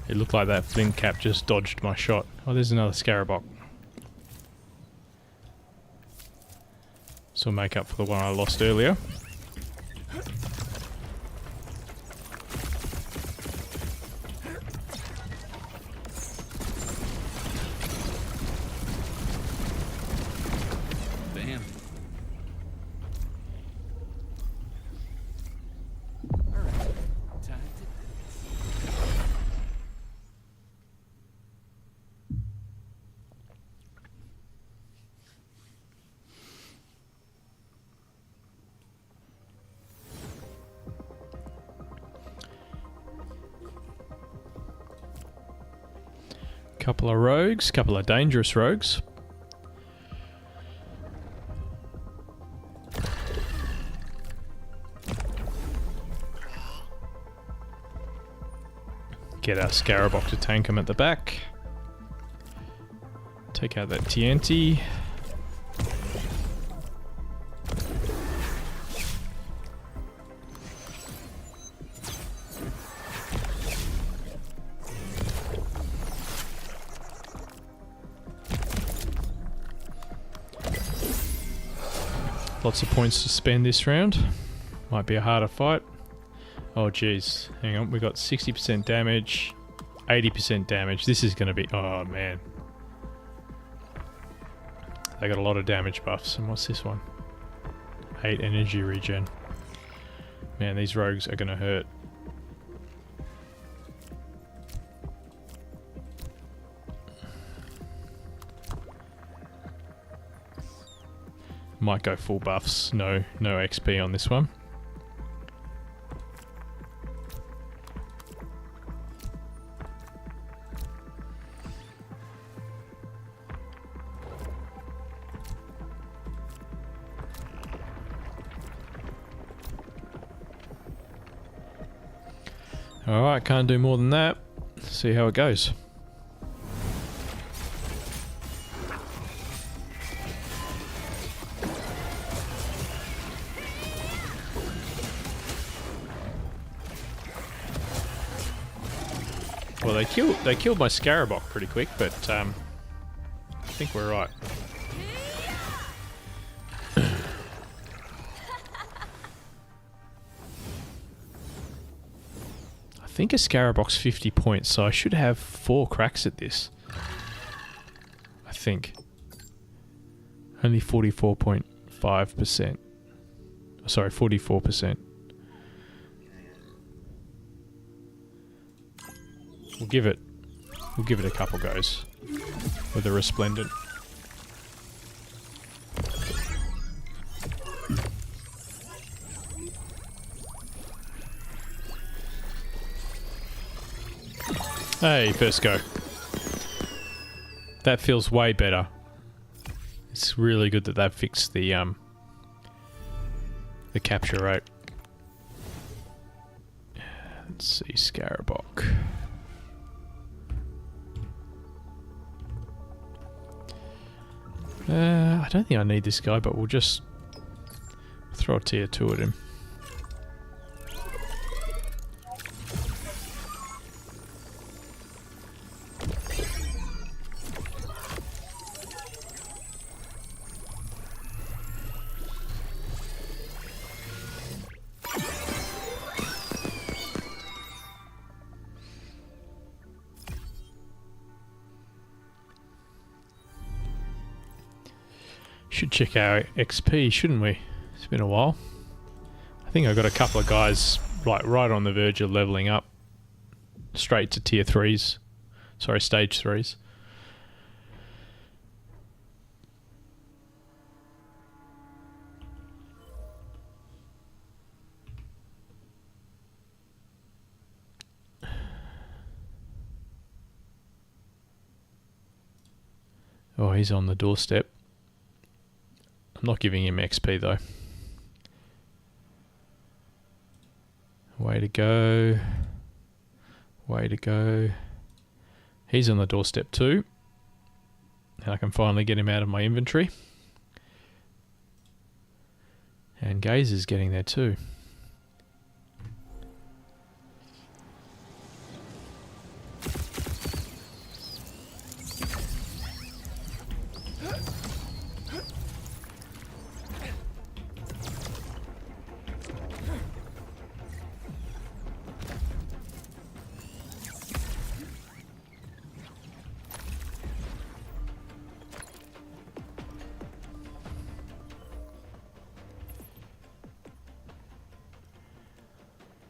A: It looked like that flint cap just dodged my shot. Oh, there's another scarabok. So make up for the one I lost earlier.
B: Damn. All right. Time to
A: Couple of rogues, couple of dangerous rogues. Get our scarabok to tank him at the back. Take out that TNT. Lots of points to spend this round. Might be a harder fight. Oh geez, hang on, we got 60% damage, 80% damage. This is going to be... Oh man. They got a lot of damage buffs. And what's this one? 8 energy regen. Man, these rogues are going to hurt. Might go full buffs. No XP on this one. Alright, can't do more than that. See how it goes. Well, they killed my scarabok pretty quick, but I think we're right. I think a scarabok's 50 points, so I should have 4 cracks at this. I think. Only 44.5%. Sorry, 44%. We'll give it a couple goes with a resplendent. Hey, first go. That feels way better. It's really good that they've fixed the capture rate. Let's see, Scarabok. I don't think I need this guy, but we'll just throw a tier 2 at him. Should check our XP, shouldn't we? It's been a while. I think I got a couple of guys like right on the verge of leveling up straight to tier 3s. Sorry, stage 3s. Oh, he's on the doorstep. I'm not giving him XP though. Way to go. Way to go. He's on the doorstep too. And I can finally get him out of my inventory. And Gaze is getting there too.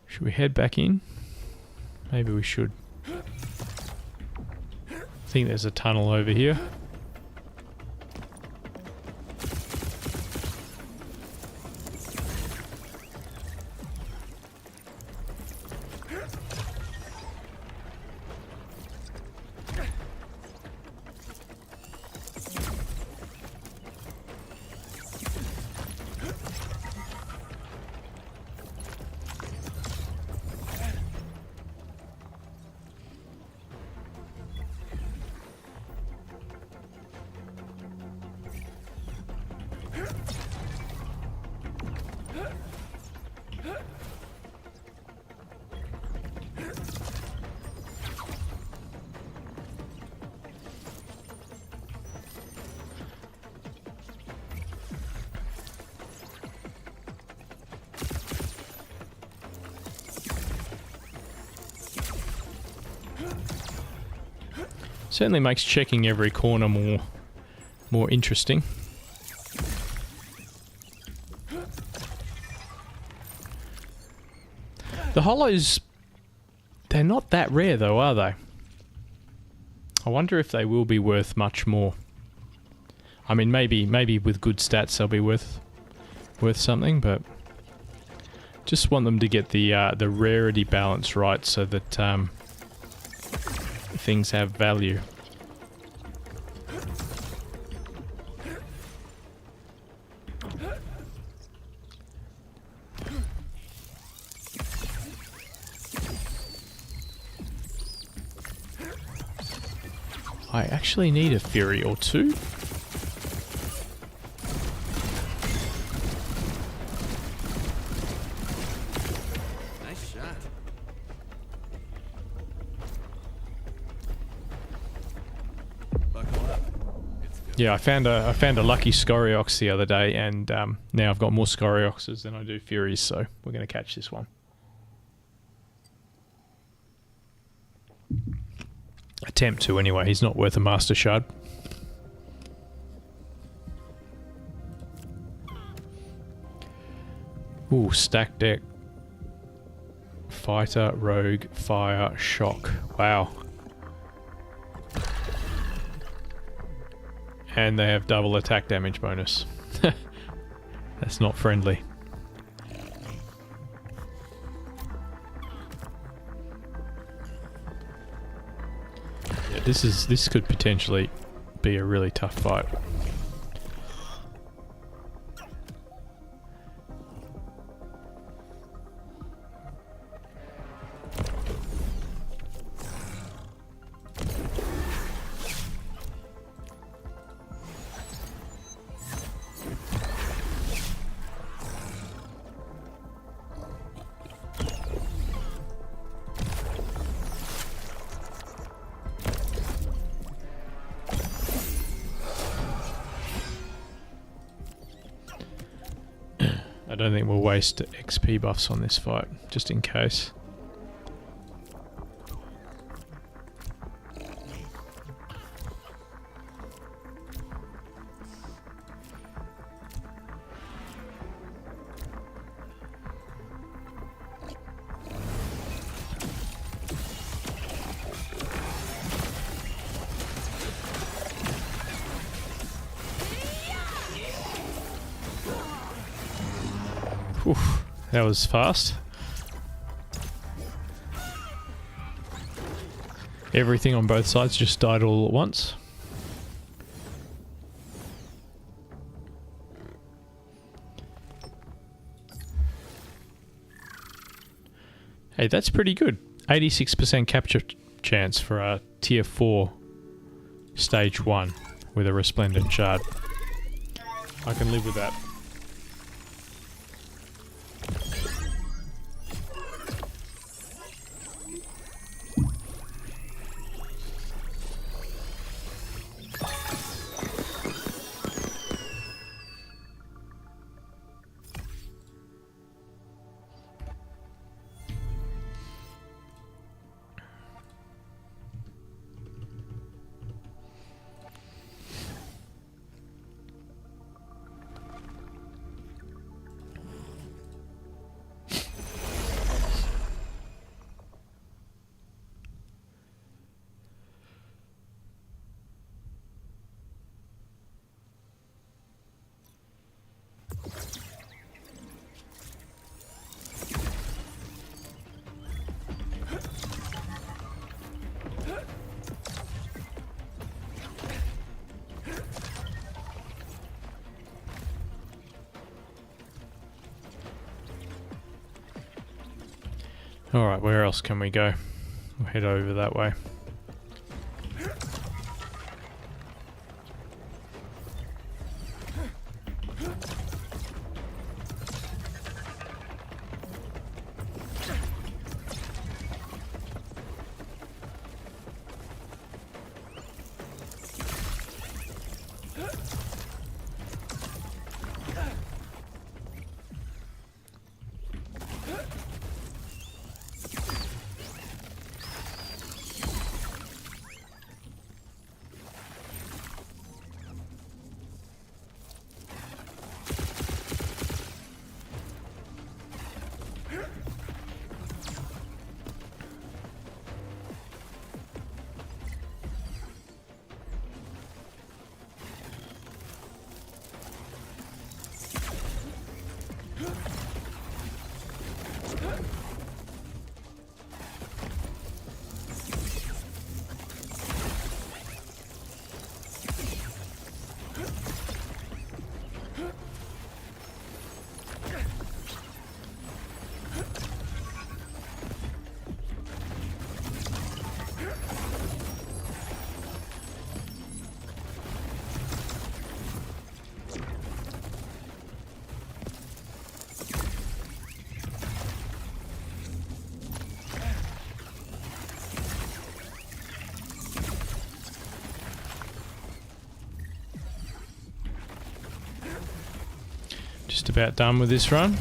A: Should we head back in? Maybe we should. I think there's a tunnel over here. Certainly makes checking every corner more interesting. The holos, they're not that rare though, are they? I wonder if they will be worth much more. I mean, maybe with good stats they'll be worth something, but just want them to get the rarity balance right so that things have value. I actually need a Fury or two.
B: Nice shot. Buckle up. It's good.
A: Yeah, I found a lucky Scoriox the other day, and now I've got more Scorioxes than I do Furies, so we're going to catch this one. Attempt to anyway. He's not worth a Master Shard. Ooh, stack deck. Fighter, Rogue, Fire, Shock. Wow. And they have double attack damage bonus. That's not friendly. This could potentially be a really tough fight. I don't think we'll waste XP buffs on this fight, just in case. Oof, that was fast. Everything on both sides just died all at once. Hey, that's pretty good. 86% capture chance for a tier 4 stage 1 with a resplendent shard. I can live with that. Alright, where else can we go? We'll head over that way. Just about done with this run.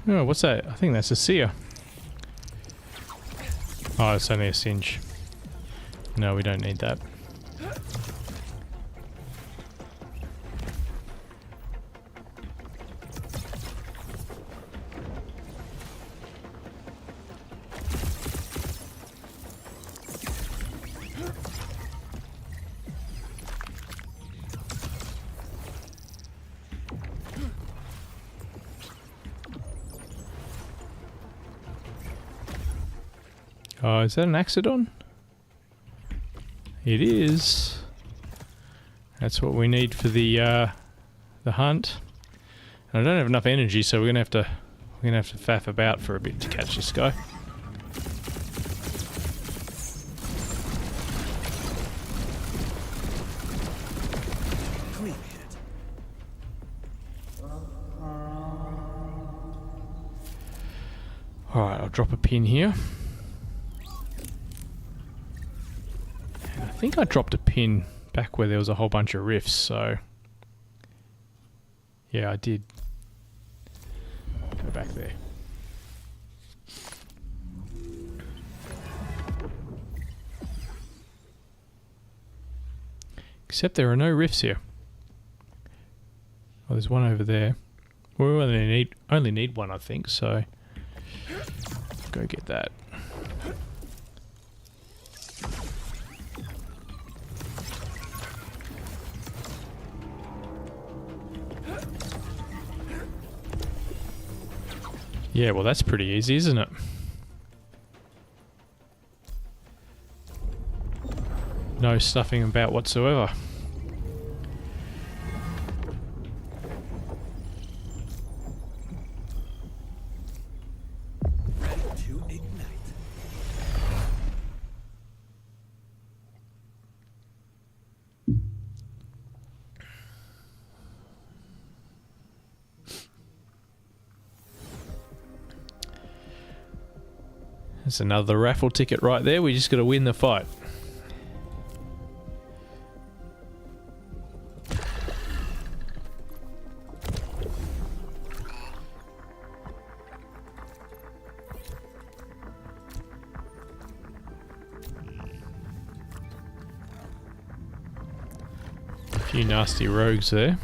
A: Oh, what's that? I think that's a seer. Oh, it's only a singe. No, we don't need that. Oh, is that an Axodon? It is. That's what we need for the hunt. And I don't have enough energy, so we're gonna have to faff about for a bit to catch this guy.
B: Clean hit.
A: Alright, I'll drop a pin here. I think I dropped a pin back where there was a whole bunch of rifts, so... Yeah, I did. Go back there. Except there are no rifts here. Oh, there's one over there. We only need one, I think, so... Go get that. Yeah, well that's pretty easy, isn't it? No stuffing about whatsoever.
B: Ready to ignite.
A: There's another raffle ticket right there. We just got to win the fight. A few nasty rogues there.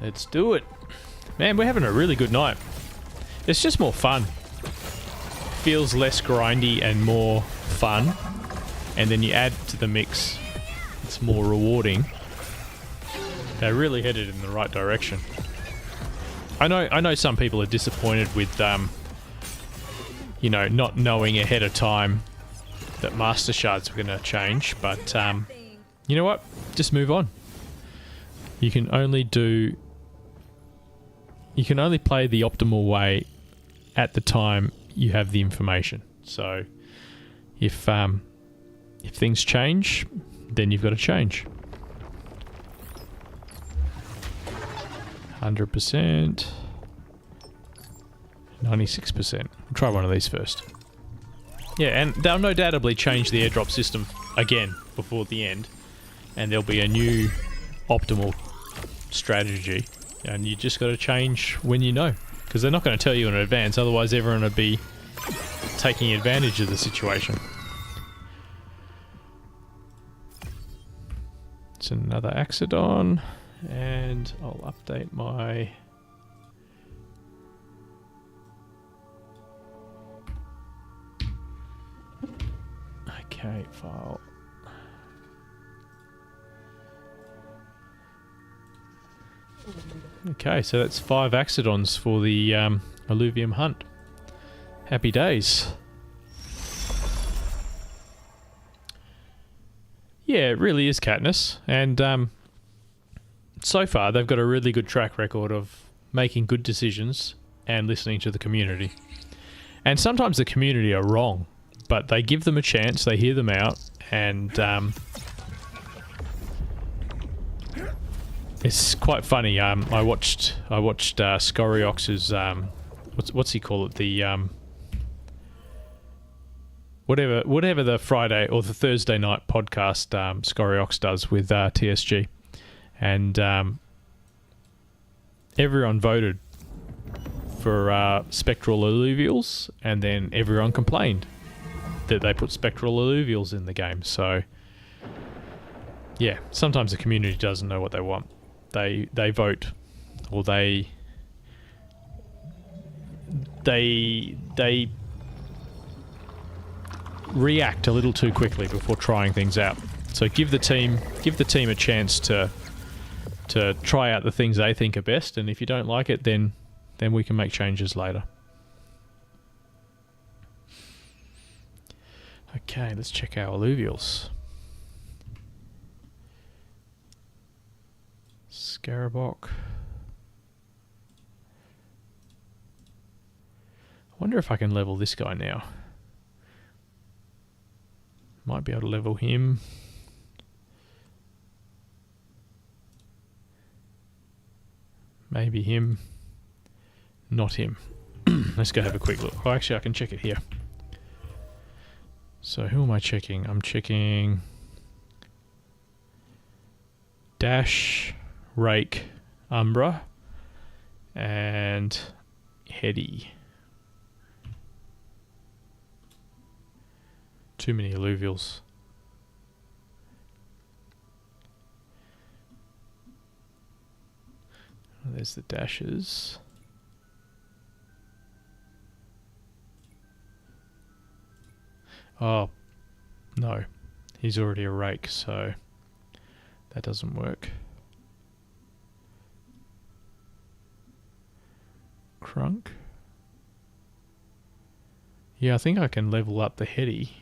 A: Let's do it. Man, we're having a really good night. It's just more fun. Feels less grindy and more fun. And then you add to the mix, it's more rewarding. They're really headed in the right direction. I know some people are disappointed with you know, not knowing ahead of time that Master Shards were going to change, but you know what? Just move on. You can only play the optimal way at the time you have the information. So if things change, then you've got to change. 100%. 96%. We'll try one of these first. Yeah, and they'll no doubtably change the airdrop system again before the end. And there'll be a new optimal strategy. And you just got to change when you know. Because they're not going to tell you in advance, otherwise everyone would be taking advantage of the situation. It's another Axodon. And I'll update my... Create file. Okay, so that's 5 Axodons for the Illuvium hunt. Happy days. Yeah, it really is Katniss, and so far they've got a really good track record of making good decisions and listening to the community. And sometimes the community are wrong, but they give them a chance, they hear them out, and it's quite funny. I watched Scoriox's what's he call it, the whatever the Friday or the Thursday night podcast Scoriox does with TSG, and everyone voted for spectral alluvials, and then everyone complained that they put spectral alluvials in the game. So yeah, sometimes the community doesn't know what they want. They vote, or they react a little too quickly before trying things out. So give the team a chance to try out the things they think are best, and if you don't like it, then we can make changes later. Okay, let's check our alluvials. Scarabok. I wonder if I can level this guy now. Might be able to level him. Maybe him. Not him. Let's go have a quick look. Oh, actually, I can check it here. So who am I checking? I'm checking Dash, Rake, Umbra, and Hetty. Too many alluvials. There's the dashes. Oh, no. He's already a rake, so that doesn't work. Crunk. Yeah, I think I can level up the Hetty.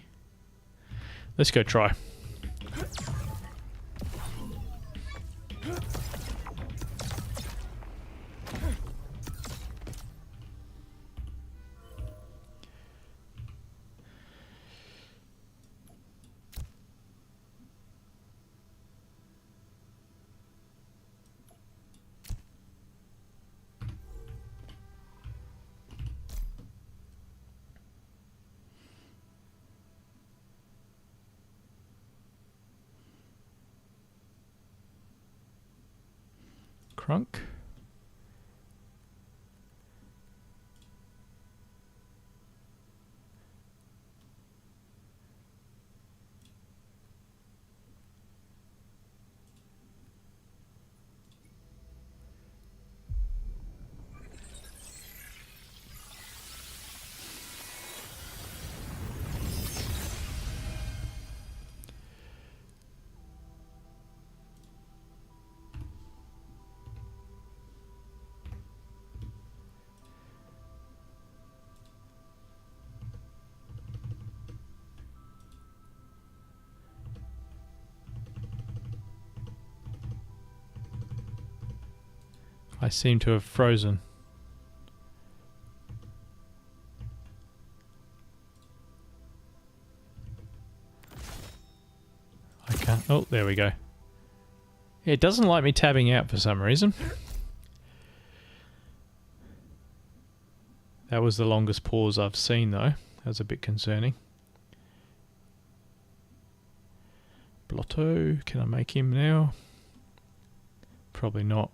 A: Let's go try. Crunk. I seem to have frozen. I can't. Oh, there we go. It doesn't like me tabbing out for some reason. That was the longest pause I've seen, though. That was a bit concerning. Blotto, can I make him now? Probably not.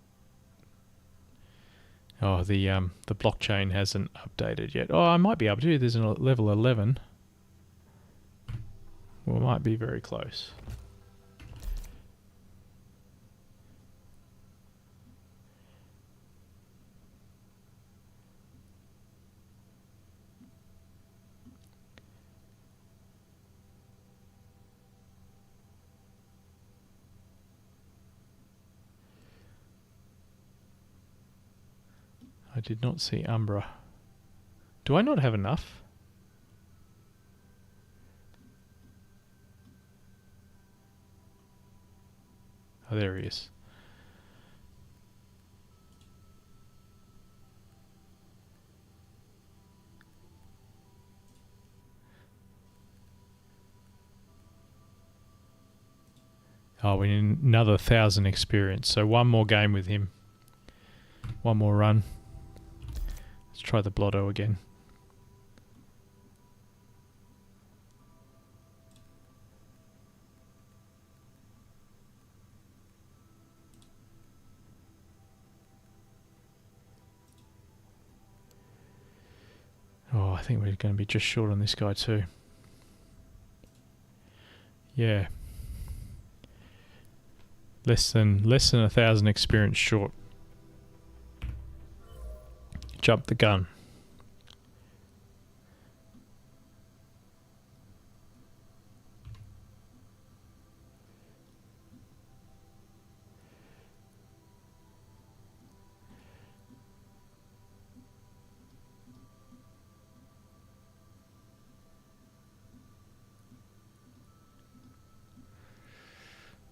A: Oh, the blockchain hasn't updated yet. Oh, I might be able to. There's a level 11. Well, it might be very close. I did not see Umbra. Do I not have enough? Oh, there he is. Oh, we need another 1,000 experience. So one more game with him. One more run. Let's try the Blotto again. Oh, I think we're going to be just short on this guy too. Yeah. Less than 1,000 experience short. Jump the gun.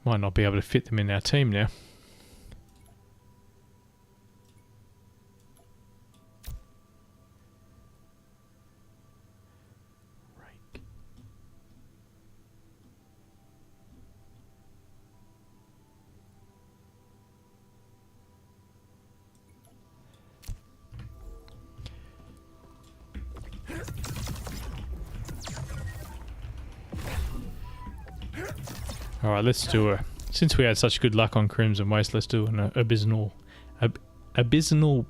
A: Might not be able to fit them in our team now. Rake. All right, let's do a. Since we had such good luck on Crimson Waste, let's do an abysmal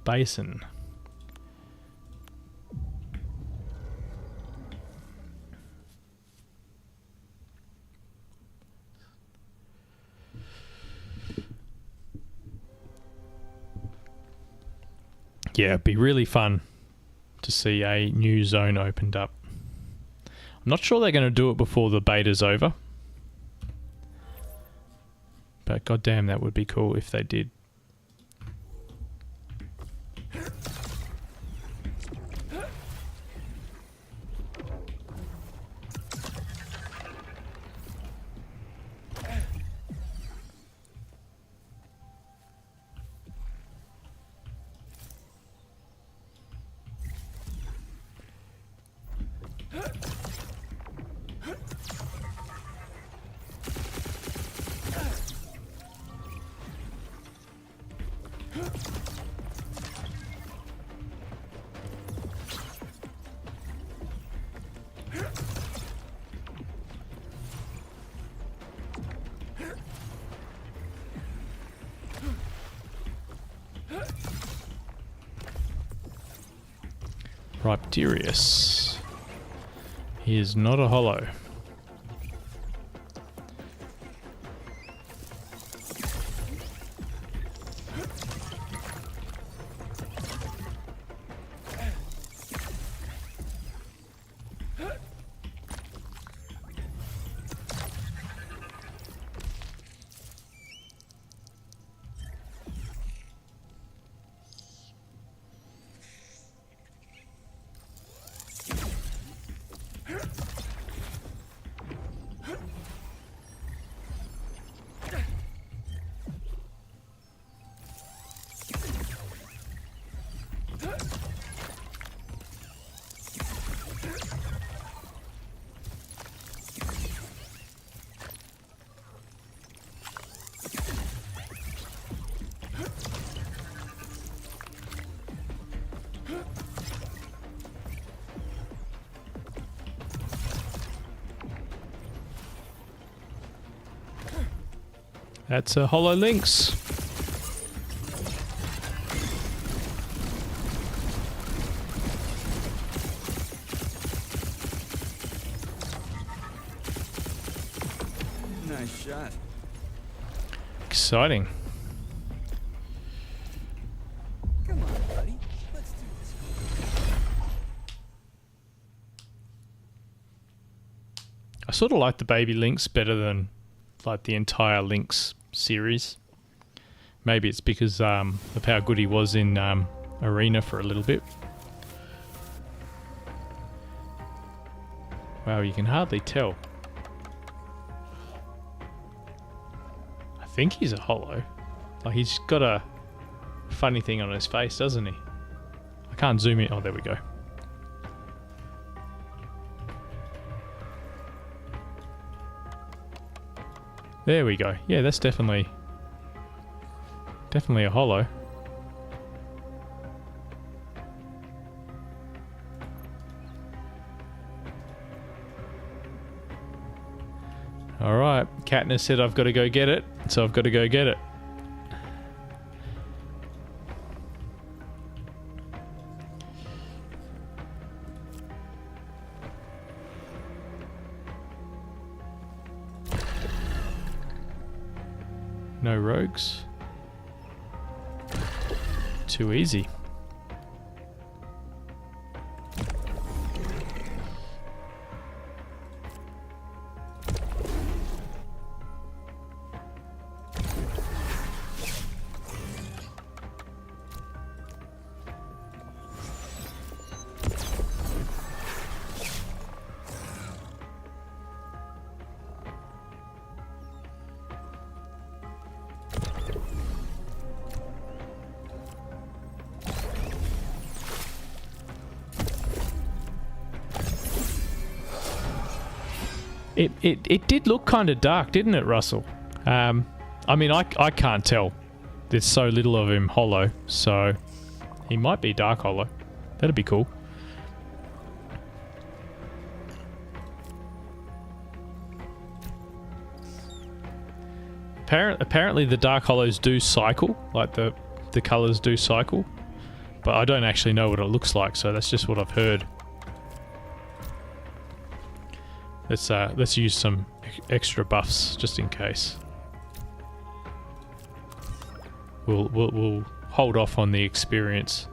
A: basin. Yeah, it'd be really fun to see a new zone opened up. I'm not sure they're going to do it before the beta's over. But goddamn, that would be cool if they did. Ripterius. He is not a holo. That's a Holo Lynx.
B: Nice shot.
A: Exciting.
B: Come on, buddy. Let's do this.
A: I sort of like the baby Lynx better than like the entire Lynx series. Maybe it's because of how good he was in arena for a little bit. Wow, you can hardly tell. I think he's a holo. Like, he's got a funny thing on his face, doesn't he? I can't zoom in. Oh, there we go. There we go. Yeah, that's definitely a holo. Alright, Katniss said I've got to go get it, so I've got to go get it. No rogues. Too easy. It did look kind of dark, didn't it, Russell? I mean, I can't tell. There's so little of him holo, so he might be Dark Holo. That'd be cool. Apparently the Dark Holos do cycle, like the colours do cycle, but I don't actually know what it looks like, so that's just what I've heard. Let's use some extra buffs just in case. We'll hold off on the experience.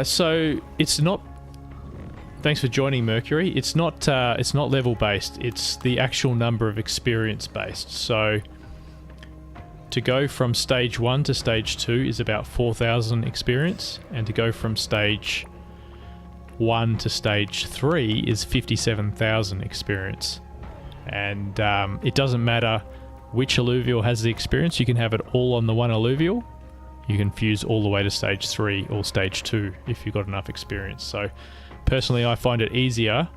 A: So it's not. Thanks for joining, Mercury. It's not level based. It's the actual number of experience based. So to go from stage 1 to stage 2 is about 4,000 experience, and to go from stage 1 to stage 3 is 57,000 experience. And it doesn't matter which alluvial has the experience. You can have it all on the one alluvial. You can fuse all the way to stage 3 or stage 2 if you've got enough experience. So personally, I find it easier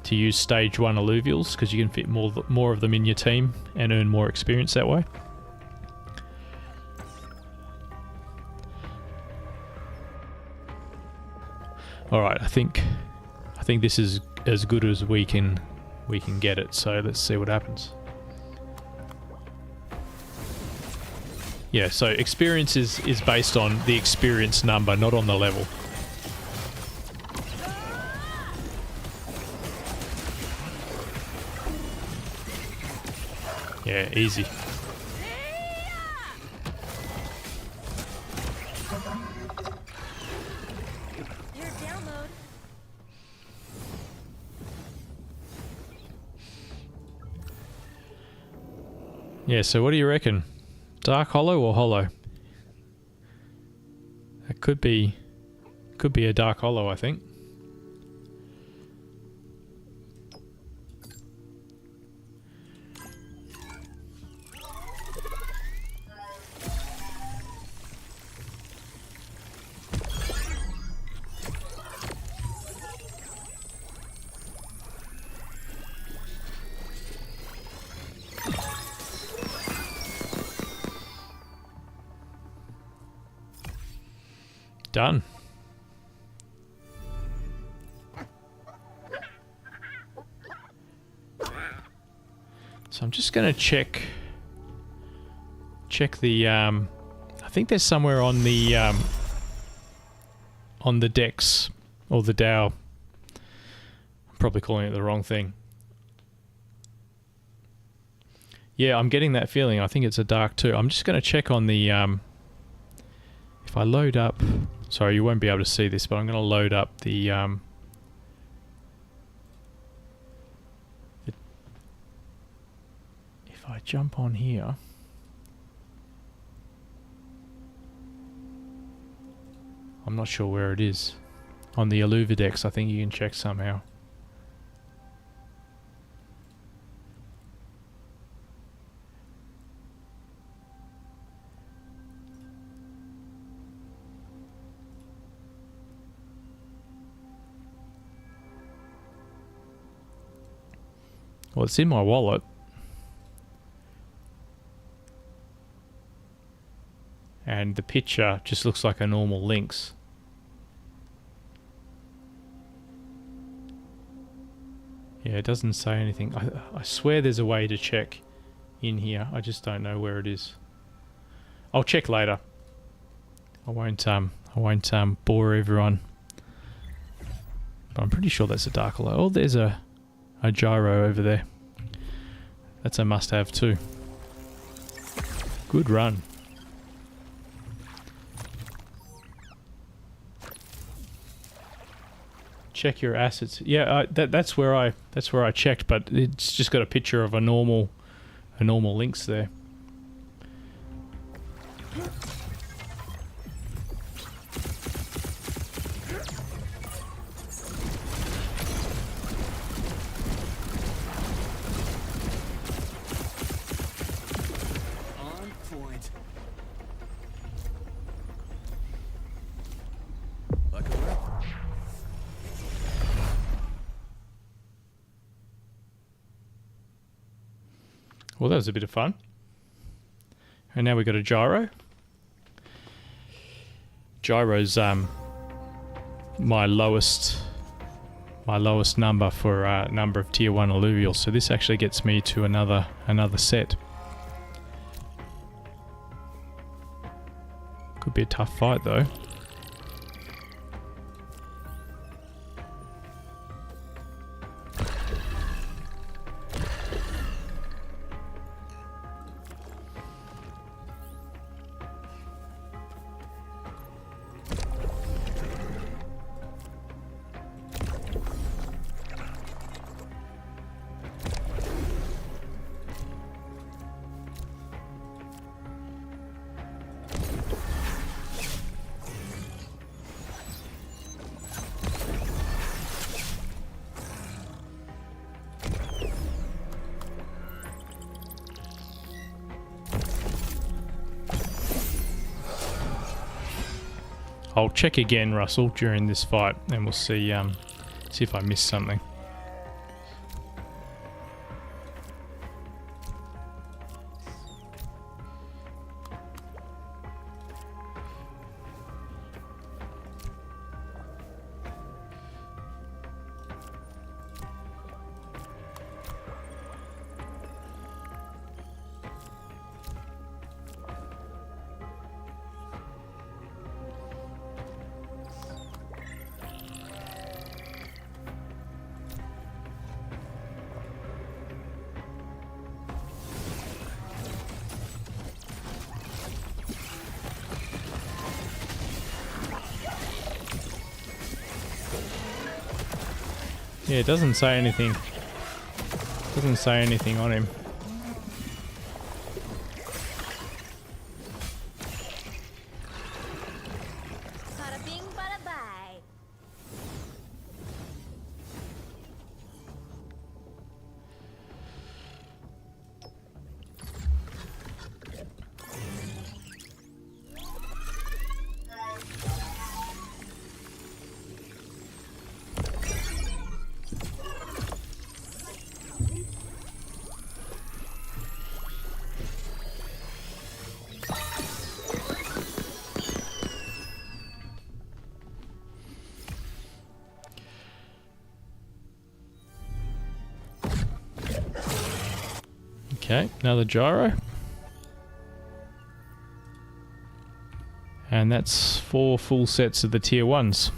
A: to use stage 1 alluvials because you can fit more of them in your team and earn more experience that way. All right, I think this is as good as we can get it. So let's see what happens. Yeah, so experience is based on the experience number, not on the level. Yeah, easy.
C: Your download.
A: Yeah, so what do you reckon? Dark Holo or Holo? It could be a Dark Holo, I think. Done. So I'm just going to check the I think there's somewhere on the decks or the Dow. I'm probably calling it the wrong thing. Yeah, I'm getting that feeling. I think it's a dark too. I'm just going to check on the... if I load up... Sorry, you won't be able to see this, but I'm going to load up the... if I jump on here... I'm not sure where it is. On the Illuvidex, I think you can check somehow. Well, it's in my wallet. And the picture just looks like a normal Lynx. Yeah, it doesn't say anything. I swear there's a way to check in here. I just don't know where it is. I'll check later. I won't bore everyone. But I'm pretty sure that's a Dark Holo. Oh, there's a gyro over there. That's a must-have too. Good run. Check your assets. Yeah, that's where I checked, but it's just got a picture of a normal Lynx there.
B: On point. Luck of luck.
A: Well, that was a bit of fun. And now we've got a gyro. Gyro's my lowest number for number of tier 1 alluvials. So this actually gets me to another set. Could be a tough fight though. I'll check again, Russell, during this fight, and we'll see if I missed something. Yeah, it doesn't say anything. Doesn't say anything on him.
C: Bada bing, bada bye.
A: Okay, another gyro. And that's 4 full sets of the tier 1s.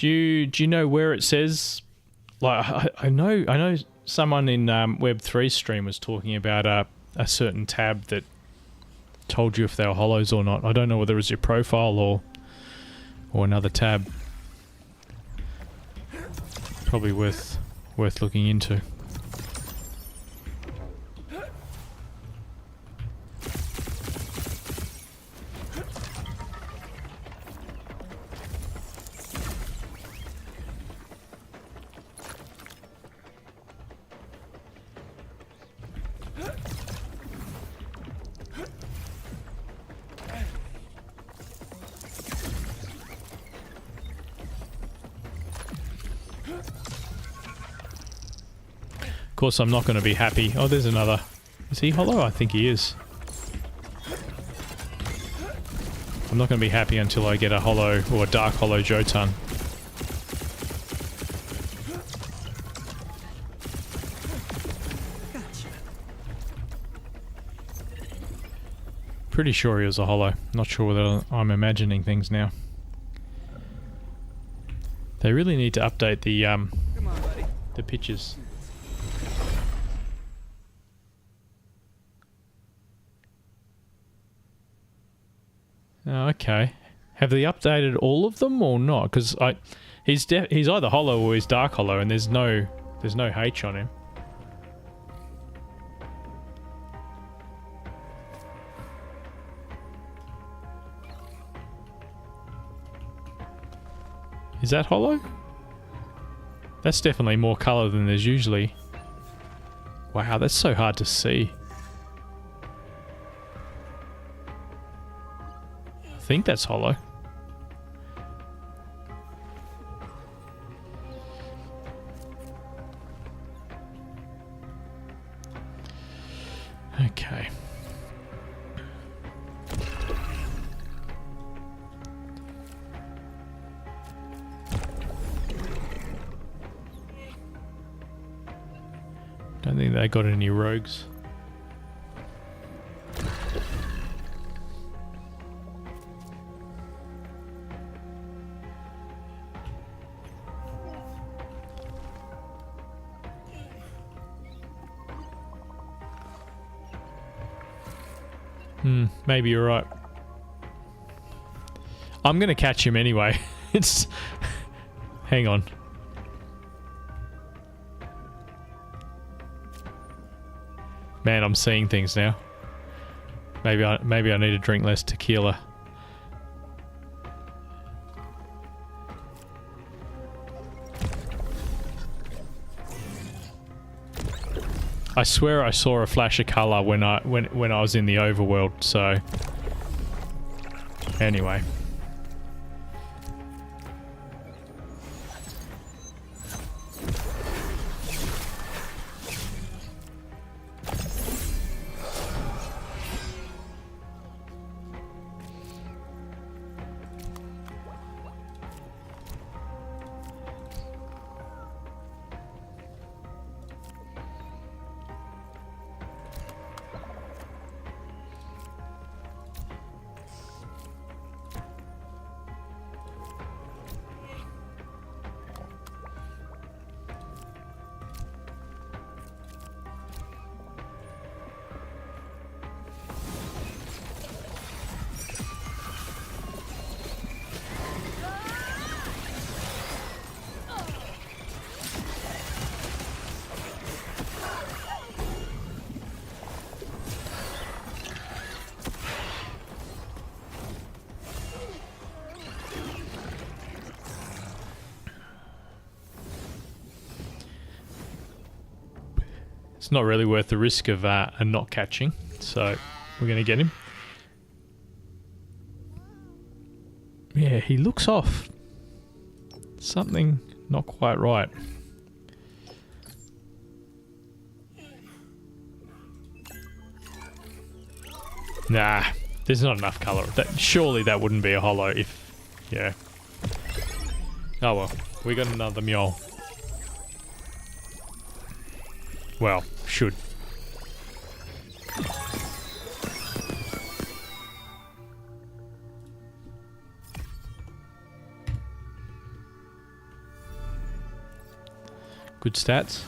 A: Do you know where it says? Like I know someone in Web3 stream was talking about a certain tab that told you if they were hollows or not. I don't know whether it was your profile or another tab. Probably worth looking into. Of course, I'm not going to be happy. Oh, there's another. Is he hollow? I think he is. I'm not going to be happy until I get a hollow or a dark hollow Jotun. Pretty sure he was a hollow. Not sure whether I'm imagining things now. They really need to update the
B: Come on, buddy.
A: the pictures. Oh, okay. Have they updated all of them or not? Because he's either hollow or he's dark hollow, and there's no H on him. Is that hollow? That's definitely more colour than there's usually. Wow, that's so hard to see. I think that's hollow. Okay. Don't think they got any rogues. Maybe you're right. I'm gonna catch him anyway. It's... Hang on. Man, I'm seeing things now. Maybe I need to drink less tequila. I swear I saw a flash of colour when I was in the overworld, so anyway. It's not really worth the risk of a not catching, so we're going to get him. Yeah, he looks off. Something not quite right. Nah, there's not enough colour. Surely that wouldn't be a hollow if... Yeah. Oh well, we got another mule. Well, should. Good stats.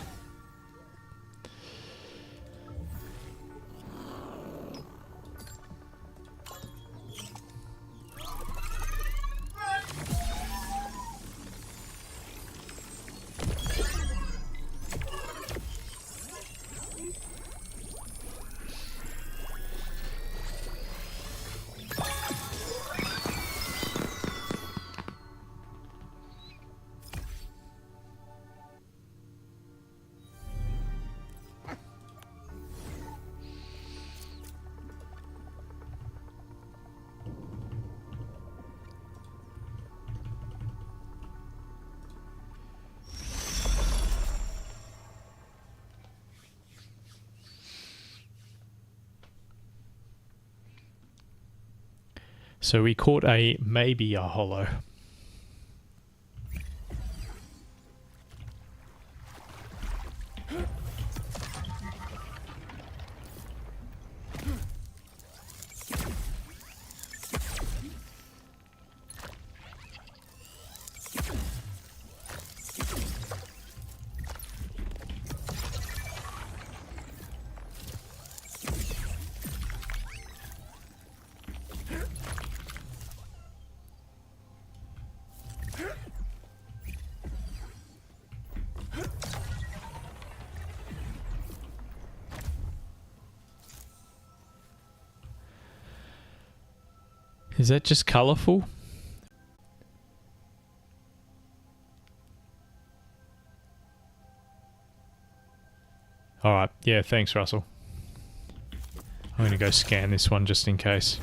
A: So we caught maybe a holo. Is that just colourful? Alright, yeah, thanks Russell. I'm going to go scan this one just in case.